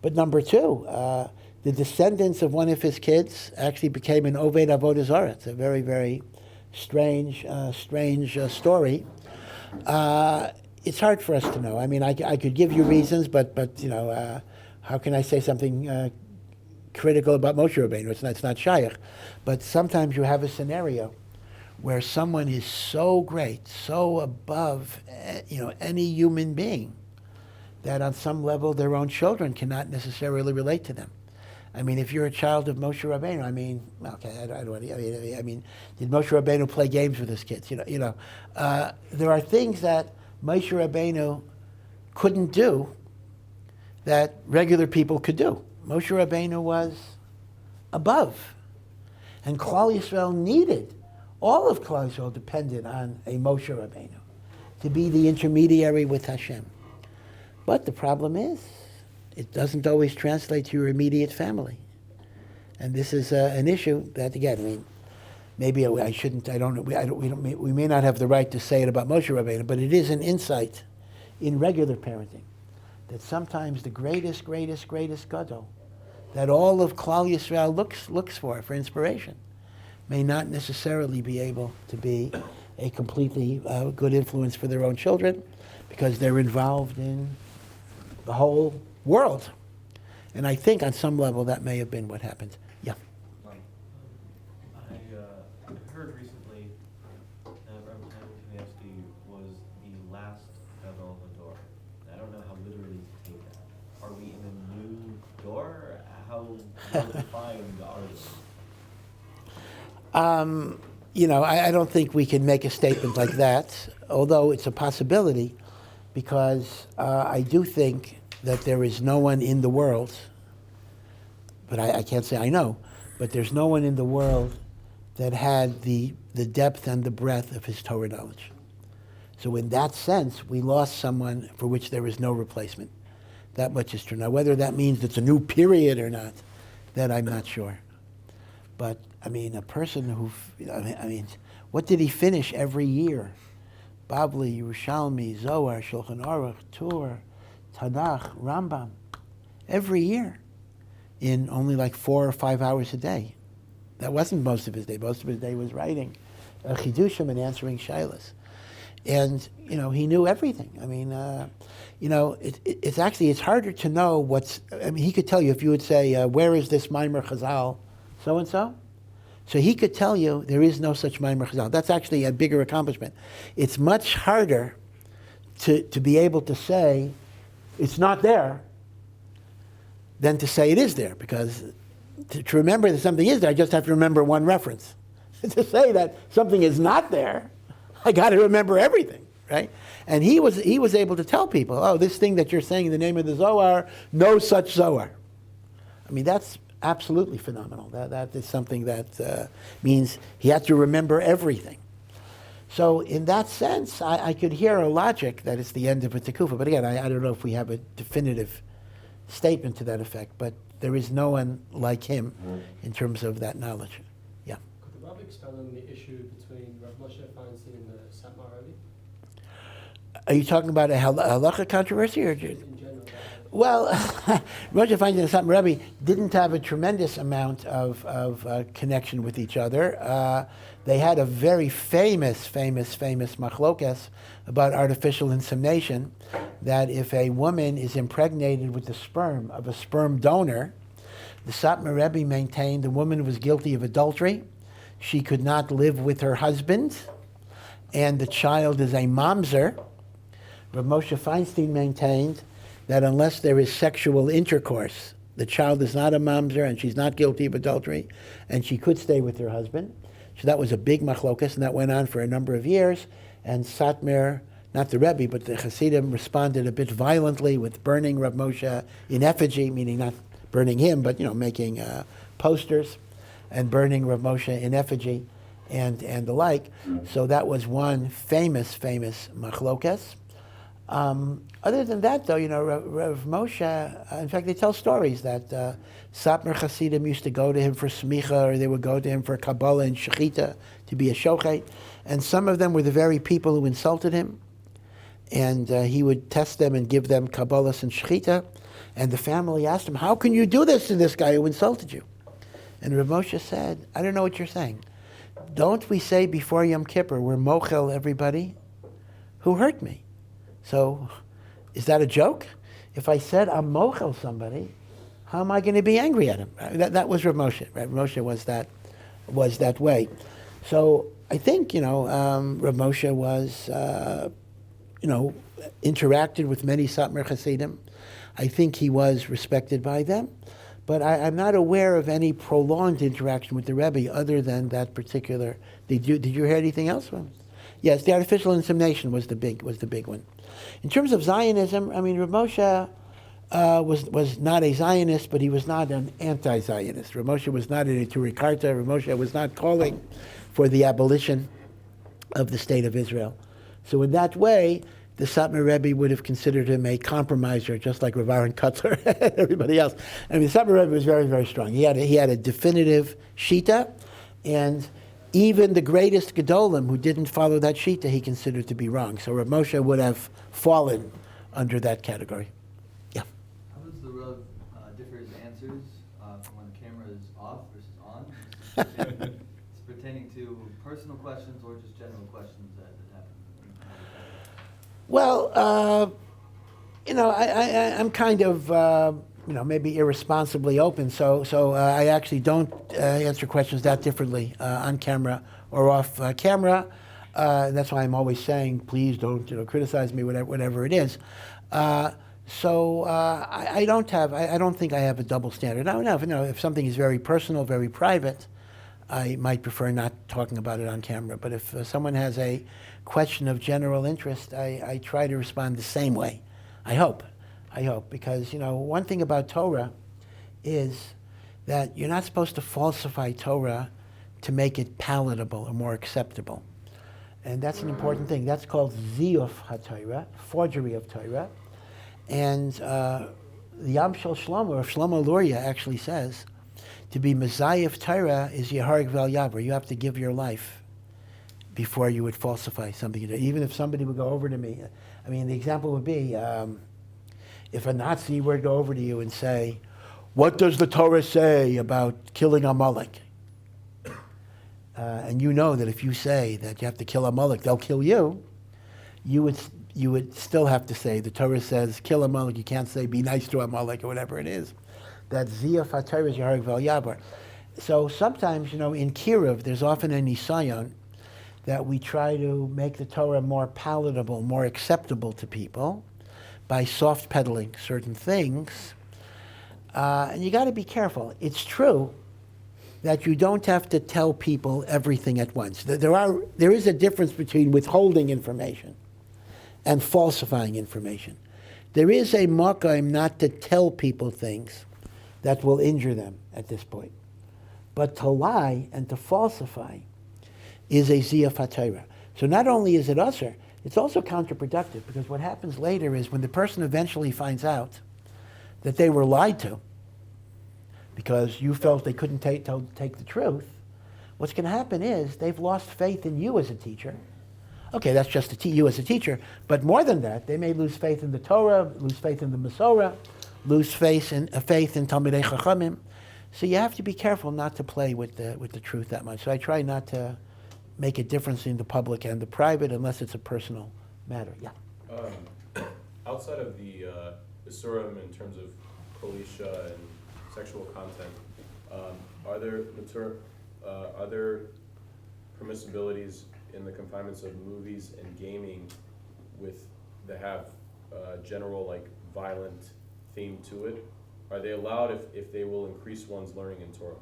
but number two, the descendants of one of his kids actually became an Oved Avodah Zarah. It's a very, very strange story. It's hard for us to know. I could give you reasons, but how can I say something critical about Moshe Rabbeinu? It's not shaykh. But sometimes you have a scenario where someone is so great, so above any human being, that on some level their own children cannot necessarily relate to them. If you're a child of Moshe Rabbeinu, did Moshe Rabbeinu play games with his kids? There are things that Moshe Rabbeinu couldn't do that regular people could do. Moshe Rabbeinu was above. And Klal Yisrael needed, all of Klal Yisrael depended on a Moshe Rabbeinu to be the intermediary with Hashem. But the problem is, it doesn't always translate to your immediate family. And this is an issue that, again, maybe I shouldn't, we may not have the right to say it about Moshe Rabbeinu, but it is an insight in regular parenting that sometimes the greatest gadol that all of Klal Yisrael looks for inspiration may not necessarily be able to be a completely good influence for their own children, because they're involved in the whole world. And I think on some level that may have been what happened. Yeah. I heard recently that Rabbi Kanievsky was the last Gadol Hador. I don't know how literally to take that. Are we in a new door? How defined are we? I don't think we can make a statement like that, although it's a possibility, because I do think that there is no one in the world, but I can't say I know, but there's no one in the world that had the depth and the breadth of his Torah knowledge. So in that sense, we lost someone for which there is no replacement. That much is true. Now, whether that means it's a new period or not, that I'm not sure. But, a person who, what did he finish every year? Bavli, Yerushalmi, Zohar, Shulchan Aruch, Torah, Tanakh, Rambam, every year, in only 4 or 5 hours a day. That wasn't most of his day. Most of his day was writing chidushim and answering shaylas. And, he knew everything. It's harder to know what's, he could tell you if you would say, where is this Maimer Chazal, so-and-so? So he could tell you there is no such Maimer Chazal. That's actually a bigger accomplishment. It's much harder to be able to say it's not there than to say it is there, because to remember that something is there, I just have to remember one reference. To say that something is not there, I got to remember everything, right? And he was able to tell people, oh, this thing that you're saying in the name of the Zohar, no such Zohar. That's absolutely phenomenal. That is something that means he had to remember everything. So in that sense, I could hear a logic that it's the end of a tekufa. But again, I don't know if we have a definitive statement to that effect. But there is no one like him in terms of that knowledge. Yeah. Could the Rabbi expand on the issue between Rav Moshe Feinstein and the Satmar Rebbe? Are you talking about a halacha controversy, or? In general. Well, Moshe Feinstein and Satmar Rebbe didn't have a tremendous amount of connection with each other. They had a very famous machlokes about artificial insemination, that if a woman is impregnated with the sperm of a sperm donor, the Satmar Rebbe maintained the woman was guilty of adultery, she could not live with her husband, and the child is a mamzer. Rav Moshe Feinstein maintained that unless there is sexual intercourse the child is not a mamzer, and she's not guilty of adultery, and she could stay with her husband. So that was a big machlokas, and that went on for a number of years. And Satmar, not the Rebbe, but the Hasidim responded a bit violently with burning Rav Moshe in effigy, meaning not burning him, but making posters, and burning Rav Moshe in effigy, and the like. So that was one famous machlokas. Other than that, though, Rav Moshe, in fact, they tell stories that Satmar Hasidim used to go to him for smicha, or they would go to him for Kabbalah and Shechita, to be a shochet, and some of them were the very people who insulted him, and he would test them and give them Kabbalah and Shechita, and the family asked him, how can you do this to this guy who insulted you? And Rav Moshe said, I don't know what you're saying. Don't we say before Yom Kippur, we're mochel everybody who hurt me? So, is that a joke? If I said I'm mochel somebody, how am I going to be angry at him? That was Rav Moshe. Rav Moshe was that way. So I think Rav Moshe was interacted with many Satmar Hasidim. I think he was respected by them, but I'm not aware of any prolonged interaction with the Rebbe other than that particular. Did you hear anything else from him? Yes, the artificial insemination was the big one. In terms of Zionism, Rav Moshe was not a Zionist, but he was not an anti-Zionist. Rav Moshe was not a Turi Karta. Rav Moshe was not calling for the abolition of the state of Israel. So in that way, the Satmar Rebbe would have considered him a compromiser, just like Rav Aaron Kotler and everybody else. The Satmar Rebbe was very, very strong. He had a definitive shita, and even the greatest Gedolim who didn't follow that shita, he considered to be wrong. So Rav Moshe would have fallen under that category. Yeah. How does the Rav differ his answers from when the camera is off versus on? It's pertaining to personal questions or just general questions that happen? Well, I'm kind of, maybe irresponsibly open, so I actually don't answer questions that differently on camera or off camera. That's why I'm always saying, please don't, criticize me, whatever it is. I don't think I have a double standard. Now, if something is very personal, very private, I might prefer not talking about it on camera. But if someone has a question of general interest, I try to respond the same way. I hope, because, one thing about Torah is that you're not supposed to falsify Torah to make it palatable or more acceptable. And that's an important thing. That's called ziyuf HaTorah, forgery of Torah. And the Yam Shel Shlomo, or Shlomo Luria, actually says, to be Messiah Torah is Yehareg Vel Yavar. You have to give your life before you would falsify something. Even if somebody would go over to me, the example would be, if a Nazi were to go over to you and say, what does the Torah say about killing Amalek? And you know that if you say that you have to kill Amalek, they'll kill you, you would still have to say, the Torah says, kill Amalek. You can't say, be nice to Amalek, or whatever it is. That Ziyaf HaTorah is Yehareg Vel Yavar. So sometimes, in Kiruv, there's often a nisayon that we try to make the Torah more palatable, more acceptable to people by soft pedaling certain things. And you got to be careful. It's true that you don't have to tell people everything at once. There is a difference between withholding information and falsifying information. There is a makam not to tell people things that will injure them at this point. But to lie and to falsify is a ziyaf HaTorah. So not only is it usher, it's also counterproductive, because what happens later is when the person eventually finds out that they were lied to because you felt they couldn't take the truth, what's going to happen is they've lost faith in you as a teacher. Okay, that's just you as a teacher, but more than that, they may lose faith in the Torah, lose faith in the Masorah, lose faith in Talmidei Chachamim. So you have to be careful not to play with the truth that much. So I try not to make a difference in the public and the private unless it's a personal matter. Yeah. Outside of the Isurim in terms of Kalisha and sexual content, are there permissibilities in the confinements of movies and gaming that have general violent theme to it? Are they allowed if they will increase one's learning in Torah?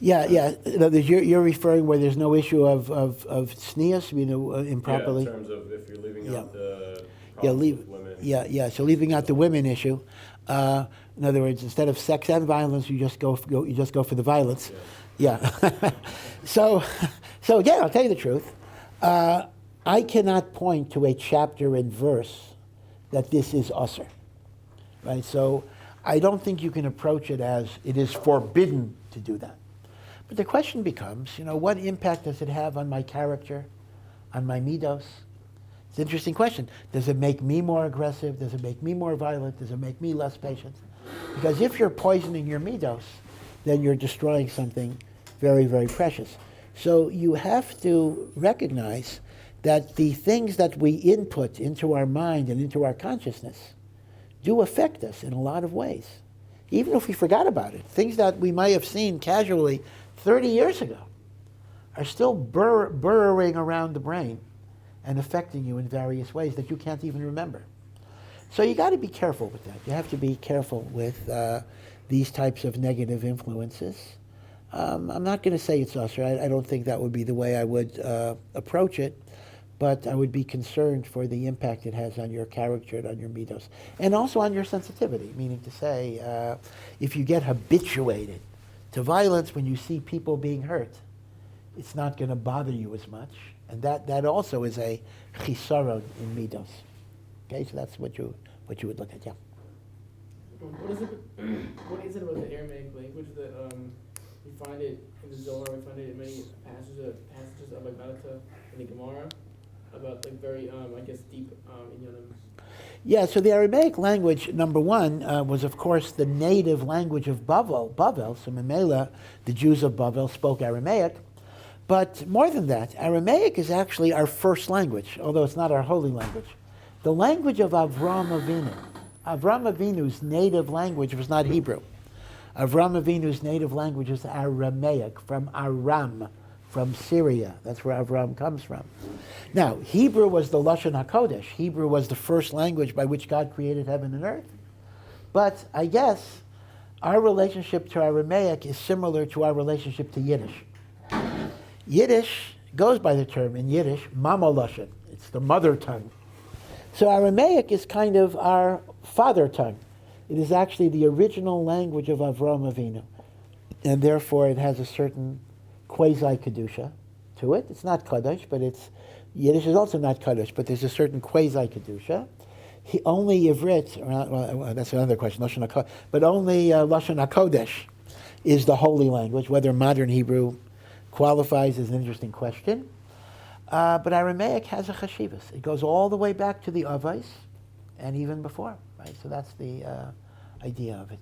Yeah. In other words, you're referring where there's no issue of tznius, improperly. Yeah, in terms of if you're leaving Yeah. out the Yeah, problems with women. So leaving out the women issue. In other words, instead of sex and violence, you just go for the violence. Yeah. So yeah, I'll tell you the truth. I cannot point to a chapter and verse that this is usher, right? So I don't think you can approach it as it is forbidden to do that. But the question becomes, what impact does it have on my character, on my midos? It's an interesting question. Does it make me more aggressive? Does it make me more violent? Does it make me less patient? Because if you're poisoning your midos, then you're destroying something very, very precious. So you have to recognize that the things that we input into our mind and into our consciousness do affect us in a lot of ways. Even if we forgot about it, things that we might have seen casually 30 years ago are still burrowing around the brain and affecting you in various ways that you can't even remember. So you got to be careful with that. You have to be careful with these types of negative influences. I'm not going to say it's usher. I don't think that would be the way I would approach it, but I would be concerned for the impact it has on your character and on your midos, and also on your sensitivity, meaning to say, if you get habituated to violence when you see people being hurt, it's not going to bother you as much, and that also is a chisaron in midos. Okay, so that's what you would look at, yeah. What is it about the Aramaic language that we find it in the Zohar, we find it in many passages of like Matzah and the Gemara about like very deep inyanim? Yeah, so the Aramaic language, number one, was of course the native language of Bavel. So Memela, the Jews of Bavel spoke Aramaic. But more than that, Aramaic is actually our first language, although it's not our holy language. The language of Avraham Avinu. Avraham Avinu's native language was not Hebrew. Avraham Avinu's native language is Aramaic, from Aram, from Syria. That's where Avraham comes from. Now, Hebrew was the Lashon HaKodesh. Hebrew was the first language by which God created heaven and earth. But I guess our relationship to Aramaic is similar to our relationship to Yiddish. Yiddish goes by the term in Yiddish, Mama Lashon. It's the mother tongue. So Aramaic is kind of our father tongue. It is actually the original language of Avraham Avinu. And therefore it has a certain quasi-Kedusha to it. It's not Kaddish, but Yiddish is also not Kaddish, but there's a certain quasi-Kedusha. Only Ivrit, well, that's another question, but only Lashon HaKodesh is the holy language. Whether modern Hebrew qualifies is an interesting question. But Aramaic has a chashivas. It goes all the way back to the Avos and even before, right? So that's the idea of it.